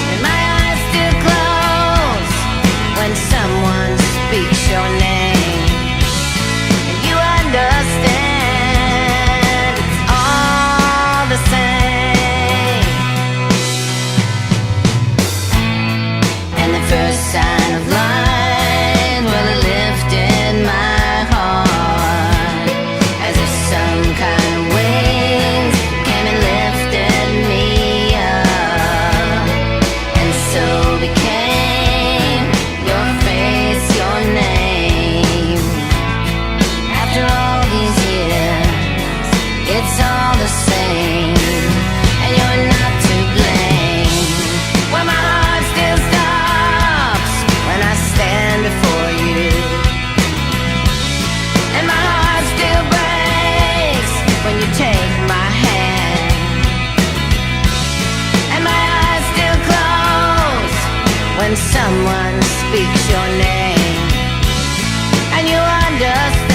and my eyes still close when someone speaks your name, and you understand it's all the same. And the first sign of light, well, it lifted my heart, as if some kind of wings came and lifted me up, and so became your face, your name. After all these years, it's all the same, and you're not to blame. Well, my heart still stops when I stand before you, and my heart still breaks when you take my hand, and my eyes still close when someone speaks your name, and you understand.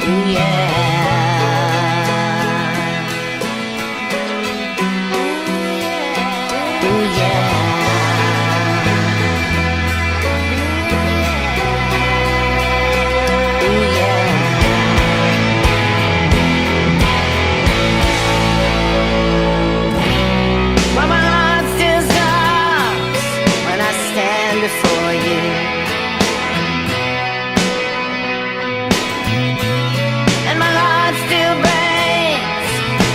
Ooh, yeah. Ooh, yeah. Ooh, yeah. Well, my heart still stops when I stand before you, and my heart still breaks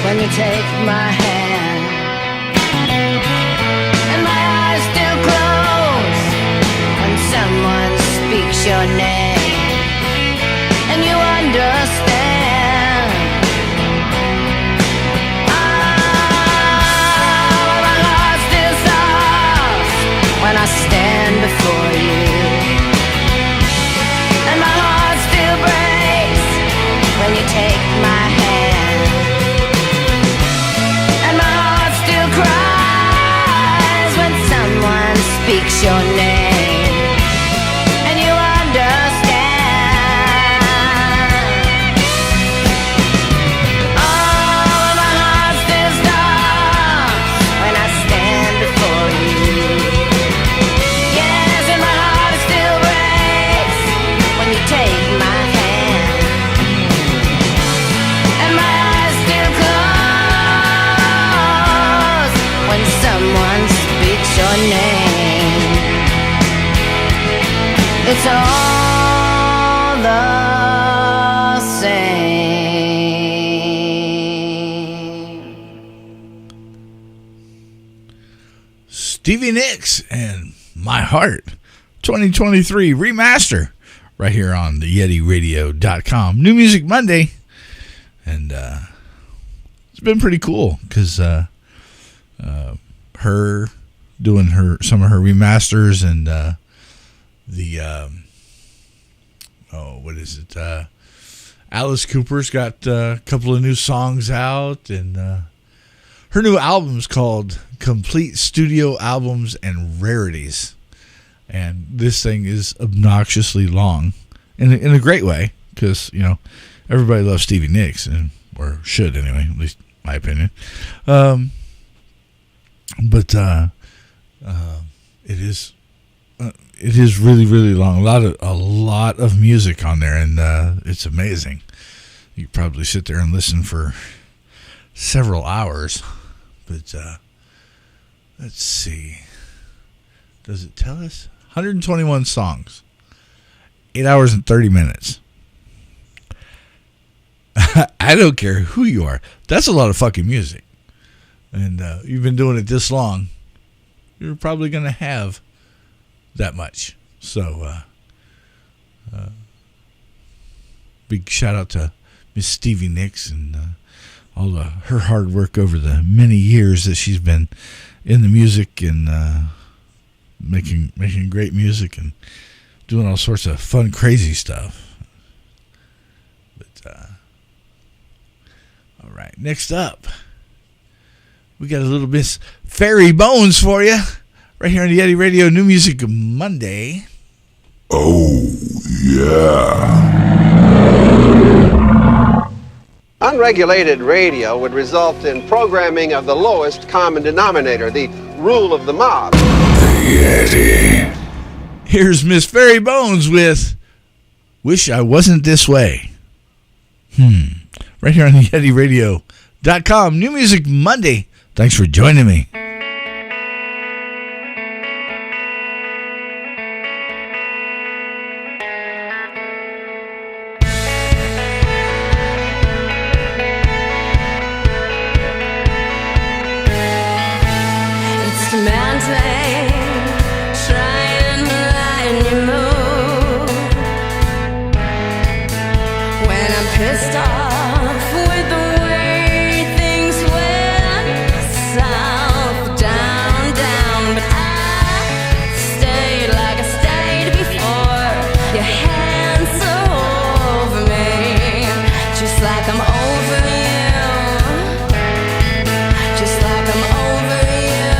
when you take my hand, and my eyes still close when someone speaks your name, and you understand. My heart still stops when I stand before you, and my heart still breaks when you take my hand, and my heart still cries when someone speaks your name, and you understand. Oh, my heart still stops when I stand before you. Yes, and my heart still breaks when you take my hand, and my eyes still close when someone speaks your name. It's all the same. Stevie Nicks and My Heart 2023 remaster right here on TheYetiRadio.com. New Music Monday. And it's been pretty cool because her doing some of her remasters and what is it? Alice Cooper's got a couple of new songs out, and her new album's called Complete Studio Albums and Rarities. And this thing is obnoxiously long in a great way because, you know, everybody loves Stevie Nicks, or should anyway, at least my opinion. But it is really, really long. A lot of music on there, and it's amazing. You could probably sit there and listen for several hours. But let's see. Does it tell us? 121 songs. 8 hours and 30 minutes. I don't care who you are. That's a lot of fucking music. And you've been doing it this long. You're probably going to have that much. So, big shout out to Miss Stevie Nicks and all her hard work over the many years that she's been in the music and making great music and doing all sorts of fun, crazy stuff. But all right, next up, we got a little Miss Fairy Bones for you right here on the Yeti Radio New Music Monday. Oh, yeah. Unregulated radio would result in programming of the lowest common denominator, the rule of the mob. TheYeti. Here's Miss Fairy Bones with Wish I Wasn't This Way. Right here on the YetiRadio.com. New Music Monday. Thanks for joining me. Pissed off with the way things went south, down, but I stayed like I stayed before. Your hands over me, just like I'm over you, just like I'm over you.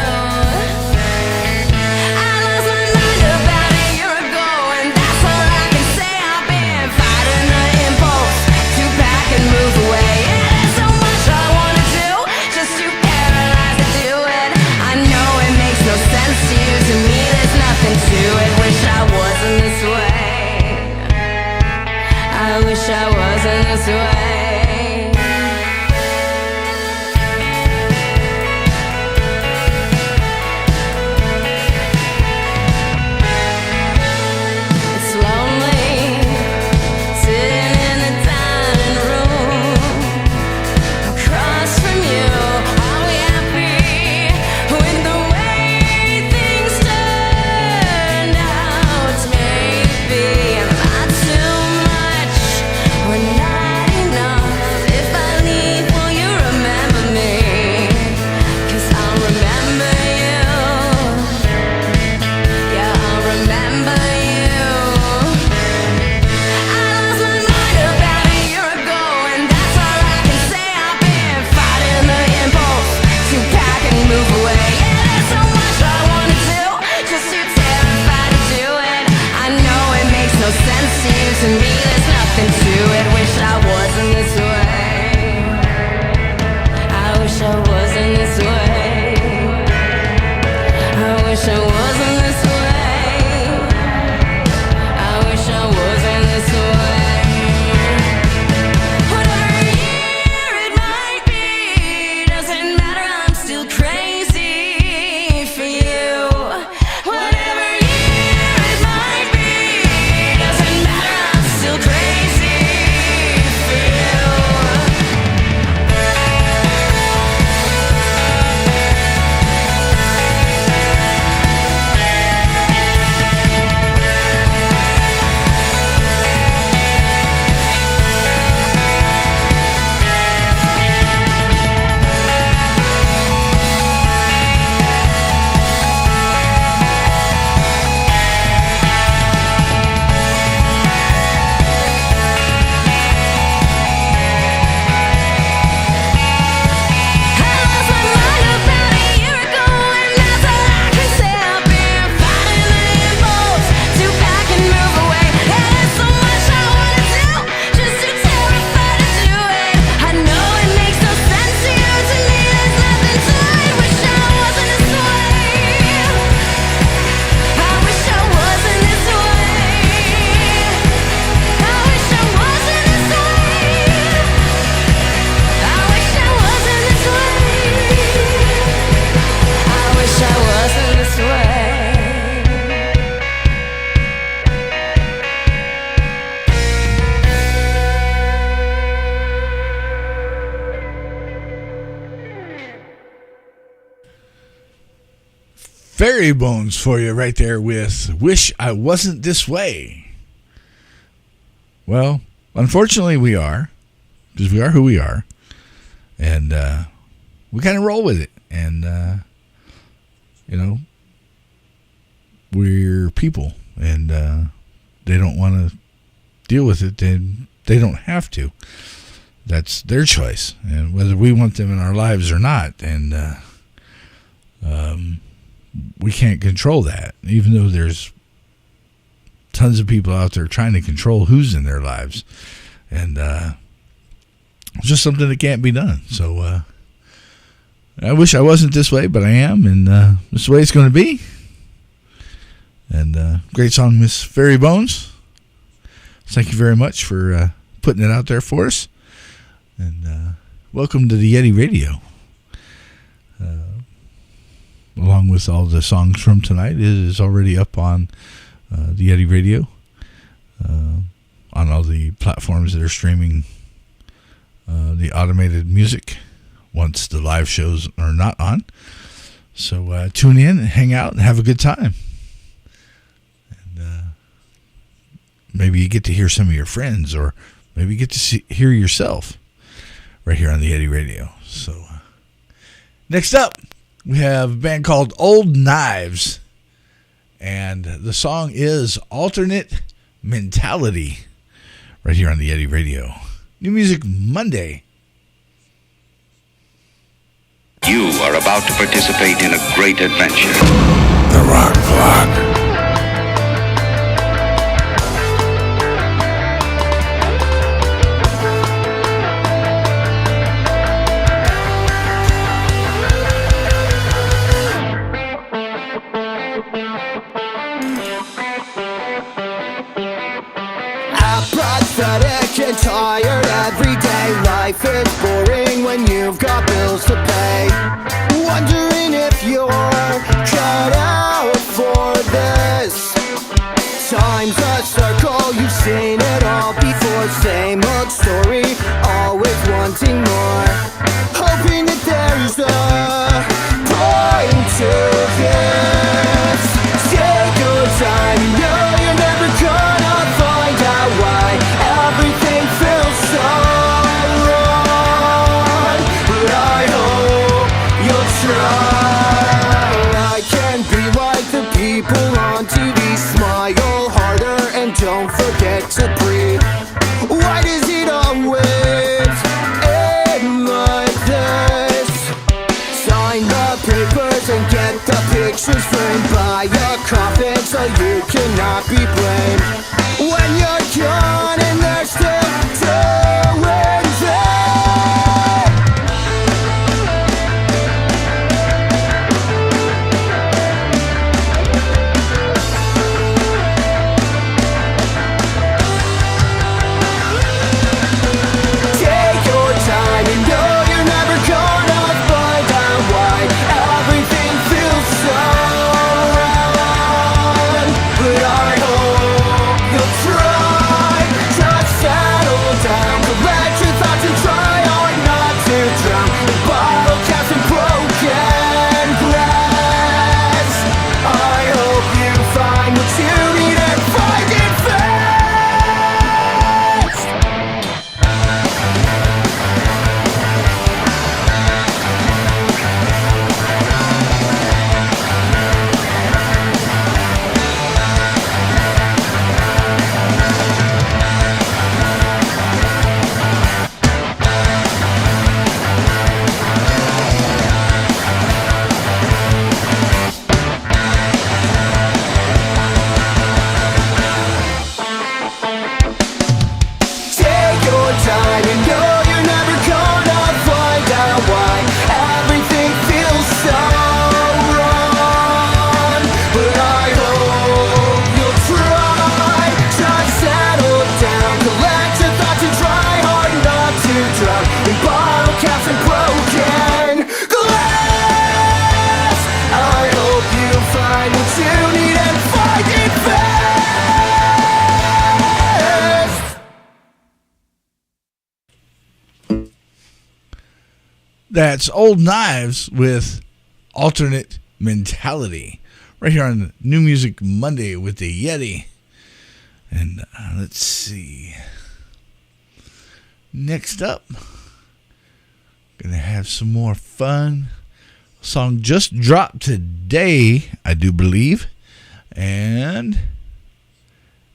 I lost my mind about a year ago, and that's all I can say. I've been fighting the impulse to pack and move away. Yeah, there's so much I wanna do, just too paralyzed to do it. I know it makes no sense to you, to me there's nothing to it. Wish I wasn't this way, I wish I wasn't this way. It's lonely, sitting in the dining room across from you. Are we happy with the way things turned out? Maybe am I too much or not enough? If I leave, will you remember me? 'Cause I'll remember you. Yeah, I'll remember you. I lost my mind about a year ago, and that's all I can say. I've been fighting the impulse to pack and move away. Yeah, there's so much I wanna do, just too terrified to do it. I know it makes no sense to you, to me there's nothing to it. Wish I wasn't this way, I wish I wasn't this way, I wish I wasn't this way, I wish I wasn't this way. Whatever year it might be, doesn't matter, I'm still crazy for you. Whatever year it might be, doesn't matter, I'm still crazy for you. Fairy Bones for you right there with Wish I Wasn't This Way. Well, unfortunately we are, because we are who we are, and we kind of roll with it, and we're people, and they don't want to deal with it, then they don't have to. That's their choice, and whether we want them in our lives or not, and we can't control that, even though there's tons of people out there trying to control who's in their lives, and it's just something that can't be done. So I wish I wasn't this way, but I am, and this is the way it's going to be. And great song, Miss Fairy Bones. Thank you very much for putting it out there for us. And welcome to the Yeti Radio. Along with all the songs from tonight, it is already up on the Yeti Radio, on all the platforms that are streaming the automated music once the live shows are not on. So tune in and hang out and have a good time. And maybe you get to hear some of your friends, or maybe you get to hear yourself right here on the Yeti Radio. So next up, we have a band called Old Knives, and the song is Alternate Mentality right here on the Yeti Radio. New Music Monday. You are about to participate in a great adventure. The Rock Clock. Apathetic and tired every day. Life is boring when you've got bills to pay. Wondering if you're cut out for this. Time's a circle, you've seen it all before. Same old story, always wanting more. Hoping that there's a point to this. Take your time, you know you're never gonna find out why everything feels so wrong. But I hope you'll try. I can be like the people on TV. Smile harder and don't forget to breathe. Why does it always end like this? Sign the papers and get the pictures framed. Buy a coffin so you cannot be blamed. When you're gone and they're still doing that. Take your time, you know you're never gonna find out why everything feels so wrong. But I hope you'll try to settle down, collect your thoughts and try hard not to drown in bottle caps and broken glass. I hope you find what you need and find it fast. Take your time, you know you're never gonna find out why everything feels so wrong. But I hope you'll try to settle down, collect your thoughts and try hard not to drown in bottle caps and broken glass. I hope you find what you need and find it fast. That's Old Knives with Alternate Mentality right here on New Music Monday with the Yeti. And let's see. Next up, gonna have some more fun Song just dropped today, I do believe, and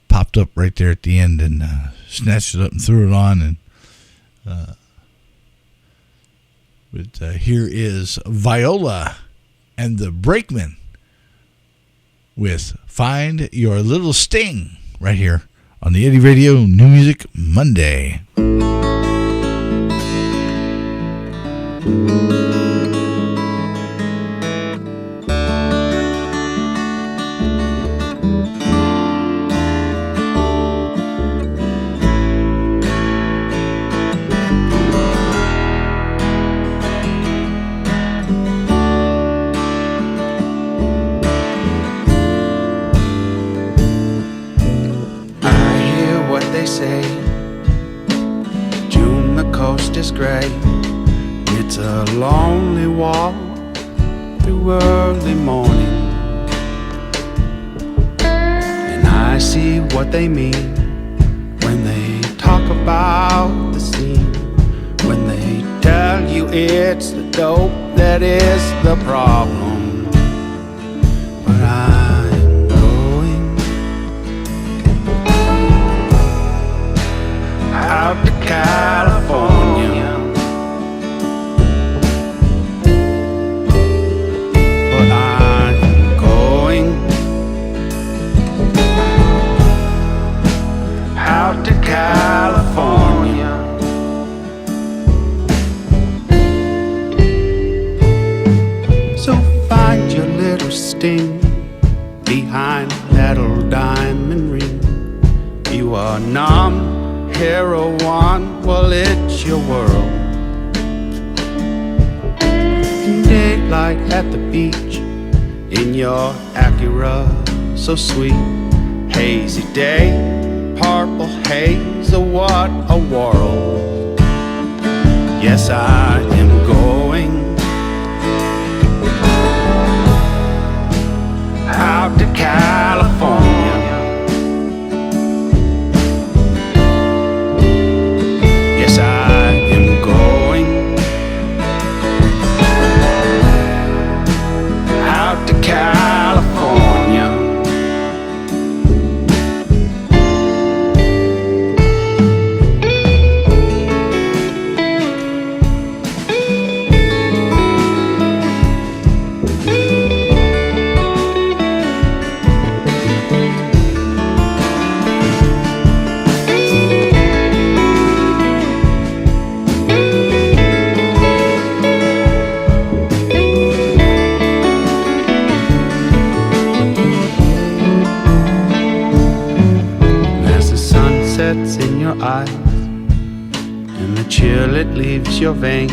popped up right there at the end and snatched it up and threw it on. And here is Viola and the Brakemen with Find Your Little Sting right here on the Yeti Radio New Music Monday. Say June, the coast is gray. It's a lonely walk through early morning, and I see what they mean when they talk about the scene, when they tell you it's the dope that is the problem. But I'm going out to California, but I'm going out to California. So find your little sting behind that old diamond ring. You are numb, heroin, well, it's your world. Daylight at the beach in your Acura, so sweet. Hazy day, purple haze, oh, what a world. Yes, I am going out to California. Yes, I am going out to California. In your eyes and the chill it leaves your veins,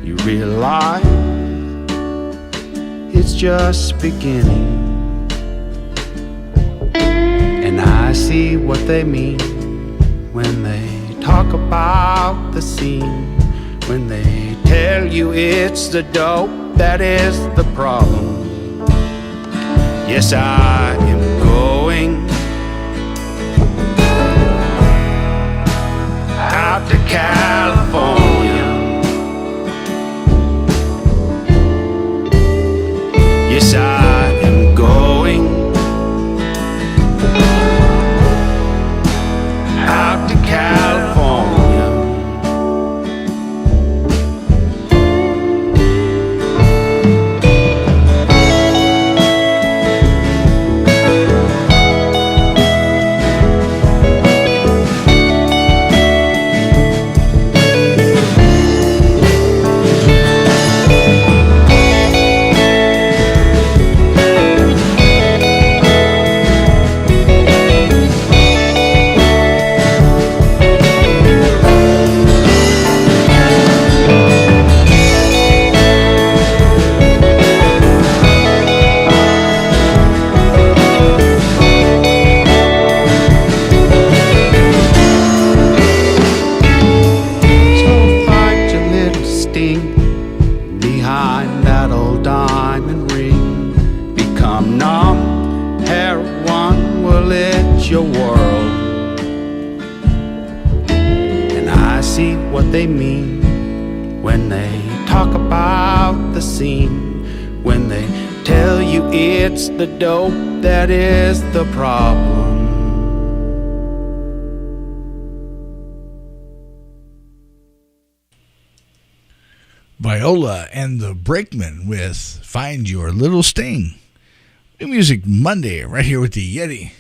you realize it's just beginning. And I see what they mean when they talk about the scene, when they tell you it's the dope that is the problem. Yes, I am going out to California. Yes, I am going out to California. Your world, and I see what they mean when they talk about the scene, when they tell you it's the dope that is the problem. Viola and the Brakemen with Find Your Little Sting. New Music Monday, right here with the Yeti.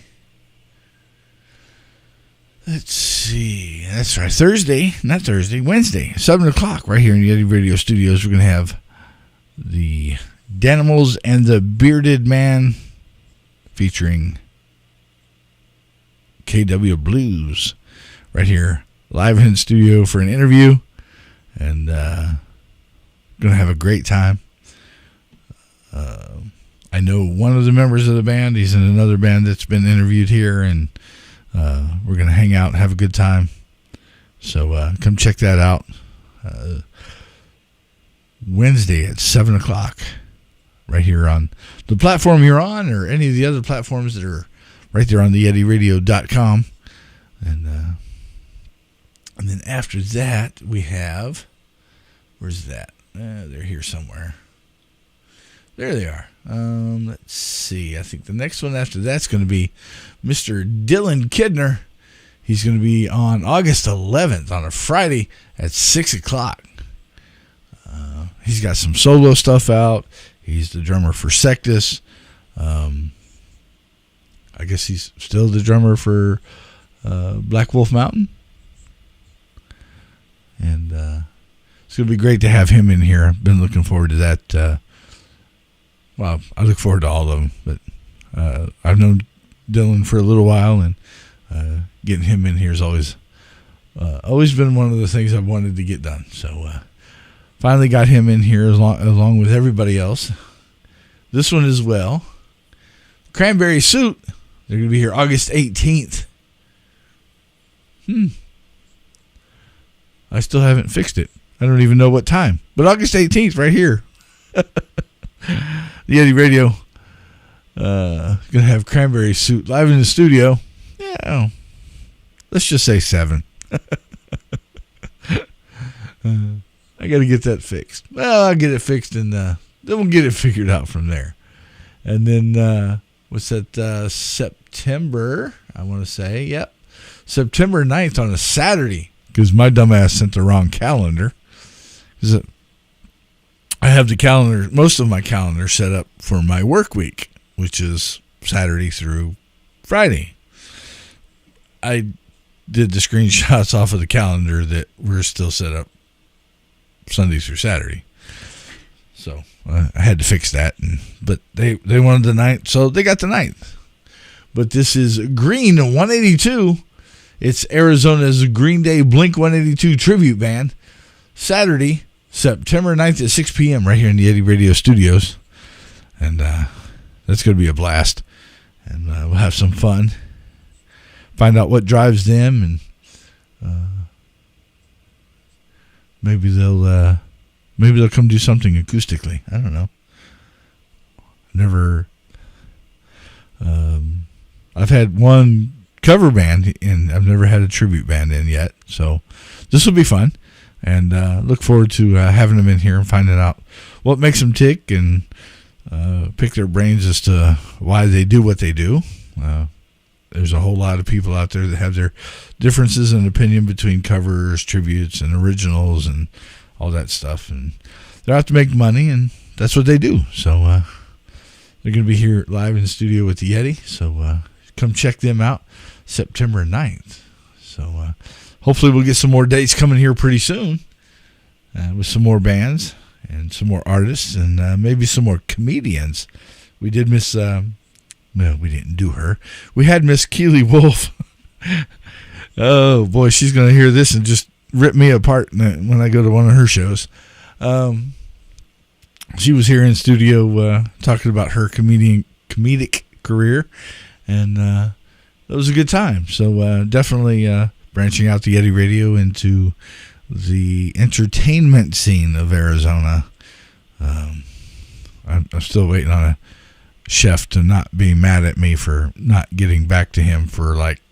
Let's see. That's right. Wednesday, 7 o'clock, right here in the Yeti Radio Studios. We're going to have the Danimals and the Bearded Man featuring KW Blues right here live in the studio for an interview. And going to have a great time. I know one of the members of the band. He's in another band that's been interviewed here, and we're going to hang out and have a good time. So come check that out. Wednesday at 7 o'clock, right here on the platform you're on, or any of the other platforms that are right there on TheYetiRadio.com. And then after that, we have, where's that? They're here somewhere. There they are. Let's see. I think the next one after that's going to be Mr. Dylan Kidner. He's going to be on August 11th on a Friday at 6 o'clock. He's got some solo stuff out. He's the drummer for Sectus. I guess he's still the drummer for Black Wolf Mountain. And it's going to be great to have him in here. I've been looking forward to that. Well, I look forward to all of them, but I've known Dylan for a little while, and getting him in here has always been one of the things I've wanted to get done. So finally got him in here along with everybody else. This one as well. Cranberry Suit. They're going to be here August 18th. I still haven't fixed it. I don't even know what time. But August 18th, right here. The Yeti Radio. Going to have Cranberry Suit live in the studio. Yeah. Let's just say 7. I got to get that fixed. Well, I'll get it fixed, and then we'll get it figured out from there. And then, what's that, September, I want to say. Yep. September 9th on a Saturday, because my dumbass sent the wrong calendar. I have the calendar, most of my calendar set up for my work week, which is Saturday through Friday. I did the screenshots off of the calendar that were still set up Sunday through Saturday. So I had to fix that. But they wanted the 9th, so they got the 9th. But this is Green 182. It's Arizona's Green Day Blink 182 tribute band. Saturday, September 9th at 6 p.m. right here in the Yeti Radio Studios. And that's going to be a blast. And we'll have some fun. Find out what drives them, and maybe they'll come do something acoustically. I don't know. I've had one cover band, and I've never had a tribute band in yet. So this will be fun, and look forward to having them in here and finding out what makes them tick, and pick their brains as to why they do what they do. There's a whole lot of people out there that have their differences in opinion between covers, tributes, and originals, and all that stuff. And they have to make money, and that's what they do. So they're going to be here live in the studio with the Yeti. So come check them out September 9th. So hopefully we'll get some more dates coming here pretty soon with some more bands and some more artists, and maybe some more comedians. We did miss... No, we didn't do her. We had Miss Keely Wolf. Oh, boy, she's going to hear this and just rip me apart when I go to one of her shows. She was here in studio talking about her comedic career, and that was a good time. So definitely branching out the Yeti Radio into the entertainment scene of Arizona. I'm still waiting on a chef to not be mad at me for not getting back to him for like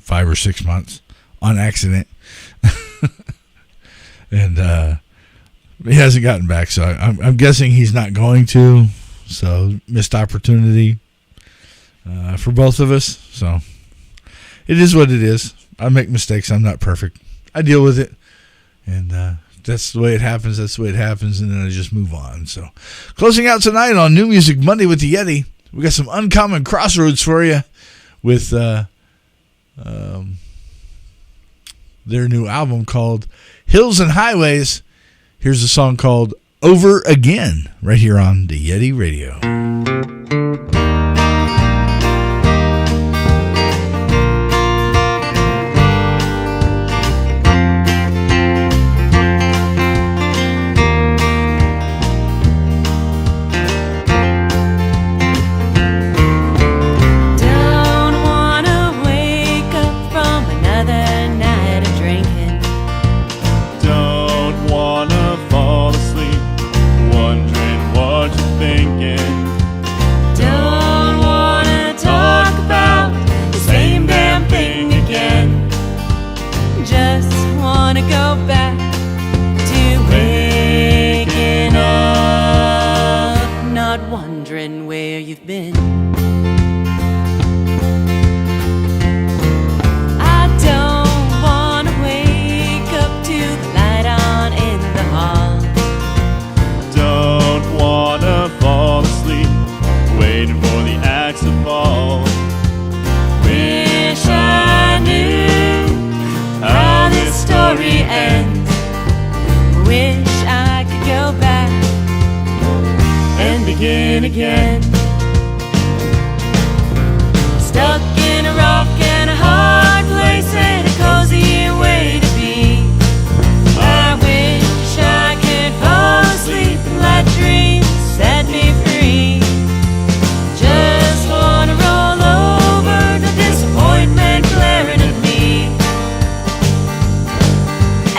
5 or 6 months on accident. And he hasn't gotten back, so I'm guessing he's not going to. So, missed opportunity for both of us. So, it is what it is. I make mistakes. I'm not perfect. I deal with it. And that's the way it happens. That's the way it happens. And then I just move on. So, closing out tonight on New Music Monday with the Yeti, we got some Uncommon Crossroads for you with their new album called Hills and Highways. Here's a song called Over Again right here on the Yeti Radio. Where you've been. I don't wanna wake up to the light on in the hall. Don't wanna fall asleep waiting for the axe to fall. Wish I knew how this story ends. Wish I could go back and begin again. Stuck in a rock and a hard place and a cozy way to be. I wish I could fall asleep and let dreams set me free. Just wanna roll over, no disappointment glaring at me.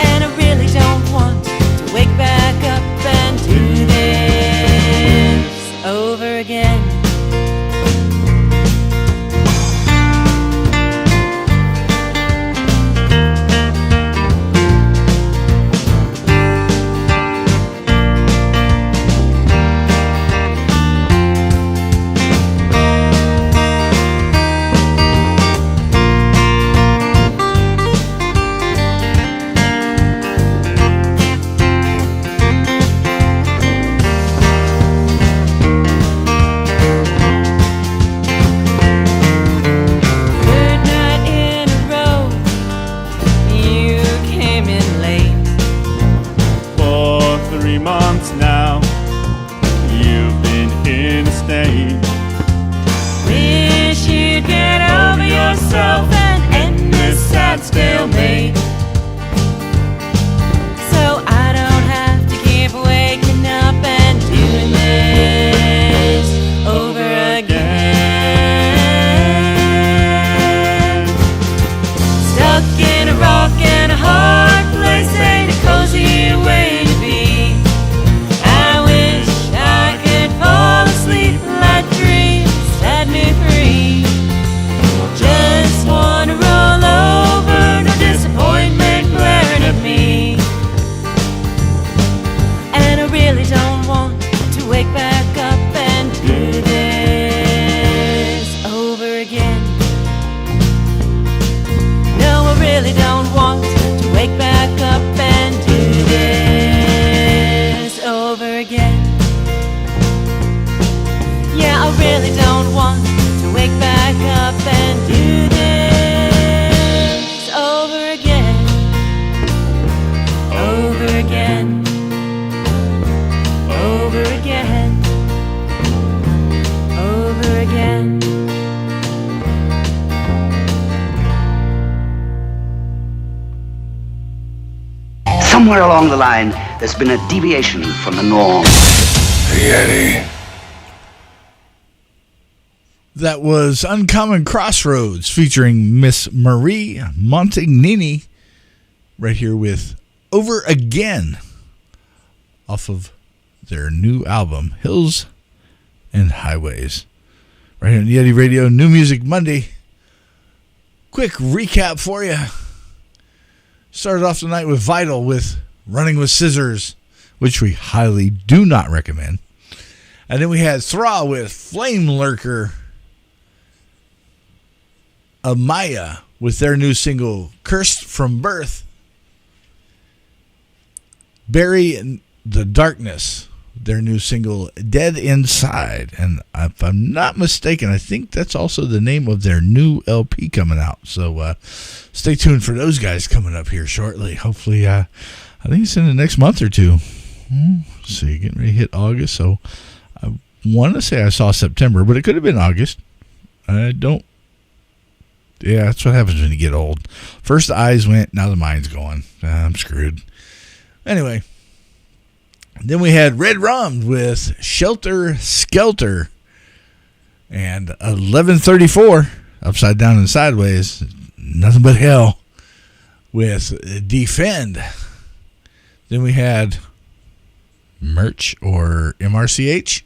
And I really don't want to wake back up and do this over again. Stalemate, so I don't have to keep waking up and doing this over again. Stuck in a rock and a hard place ain't a cozy way to be. I wish I could fall asleep and let dreams set me free. Just wanna roll over, no disappointment glaring at me. And I really don't want to wake back up and do this over again. No, I really don't want to wake back up and do this over again. Yeah, I really don't want to wake back up and do this over again. Over again. Over again. Over again. Somewhere along the line, there's been a deviation from the norm. TheYeti. That was Uncommon Crossroads featuring Miss Marie Montagnini right here with Over Again off of their new album, Hills and Highways. Right here on Yeti Radio, New Music Monday. Quick recap for you. Started off tonight with Vital with Running with Scissors, which we highly do not recommend. And then we had Thra with Flame Lurker. Amaya with their new single, Cursed from Birth. Bury in the Darkness, their new single, Dead Inside. And if I'm not mistaken, I think that's also the name of their new LP coming out. So stay tuned for those guys coming up here shortly. Hopefully, I think it's in the next month or two. Let's see, getting ready to hit August. So I want to say I saw September, but it could have been August. I don't. Yeah, that's what happens when you get old. First the eyes went, now the mind's going. I'm screwed. Anyway, then we had Red Rum with Shelter Skelter. And 11:34, Upside Down and Sideways, Nothing But Hell with Defend. Then we had Merch or MRCH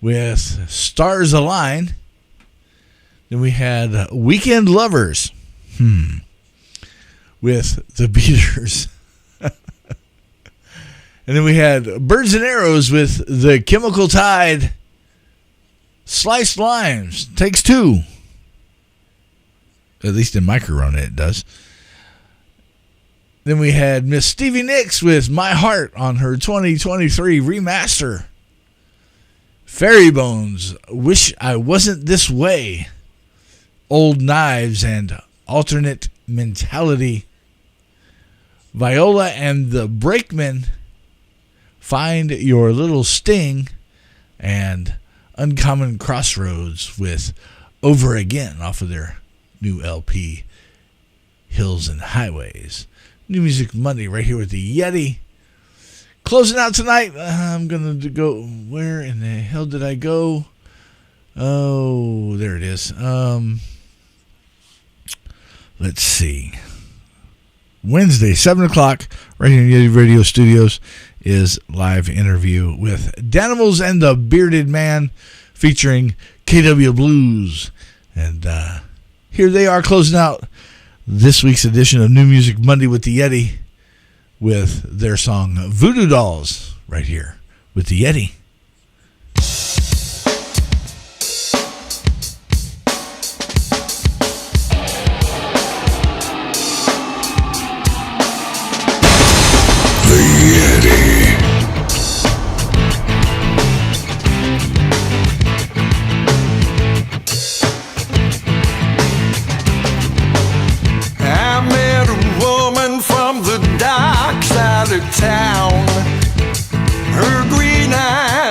with Stars Align. Then we had Weekend Lovers with The Beaters. And then we had Birds and Arrows with The Chemical Tide. Sliced Limes, takes two. At least in Microrona it does. Then we had Miss Stevie Nicks with My Heart on her 2023 remaster. Fairy Bones, Wish I Wasn't This Way. Old Knives and Alternate Mentality. Viola and the Brakemen, Find Your Little Sting. And Uncommon Crossroads with Over Again off of their new LP, Hills and Highways. New Music Monday right here with the Yeti. Closing out tonight, I'm going to go, where in the hell did I go? Oh, there it is. Let's see. Wednesday, 7 o'clock, right here in Yeti Radio Studios, is live interview with Danimals and the Bearded Man featuring KW Blues. And here they are closing out this week's edition of New Music Monday with the Yeti with their song Voodoo Dolls right here with the Yeti. Town, her green eyes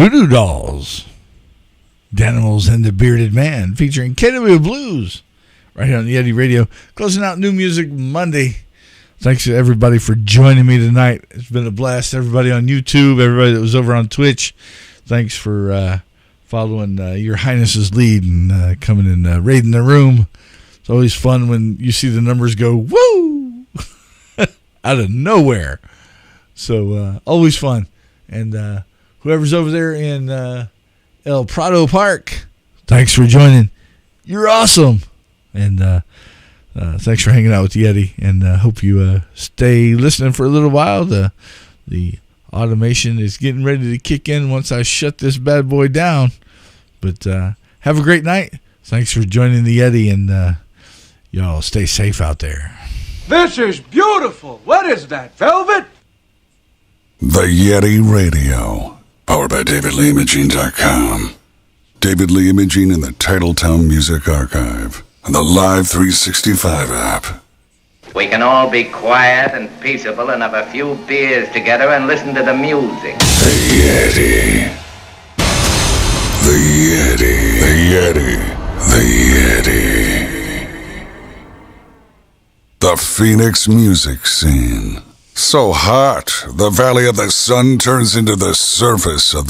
Voodoo Dolls, Danimals and the Bearded Man, featuring KW Blues, right here on the Yeti Radio. Closing out New Music Monday. Thanks to everybody for joining me tonight. It's been a blast. Everybody on YouTube, everybody that was over on Twitch, thanks for following Your Highness's lead and coming and raiding the room. It's always fun when you see the numbers go, woo, out of nowhere. So always fun. And whoever's over there in El Prado Park, thanks for joining. You're awesome. And thanks for hanging out with the Yeti. And hope you stay listening for a little while. The automation is getting ready to kick in once I shut this bad boy down. But have a great night. Thanks for joining the Yeti. And y'all stay safe out there. This is beautiful. What is that, velvet? The Yeti Radio. Powered by DavidLeeImaging.com. David Lee Imaging in the Titletown Music Archive. And the Live 365 app. We can all be quiet and peaceable and have a few beers together and listen to the music. The Yeti. The Yeti. The Yeti. The Yeti. The Phoenix music scene. So hot, the Valley of the Sun turns into the surface of the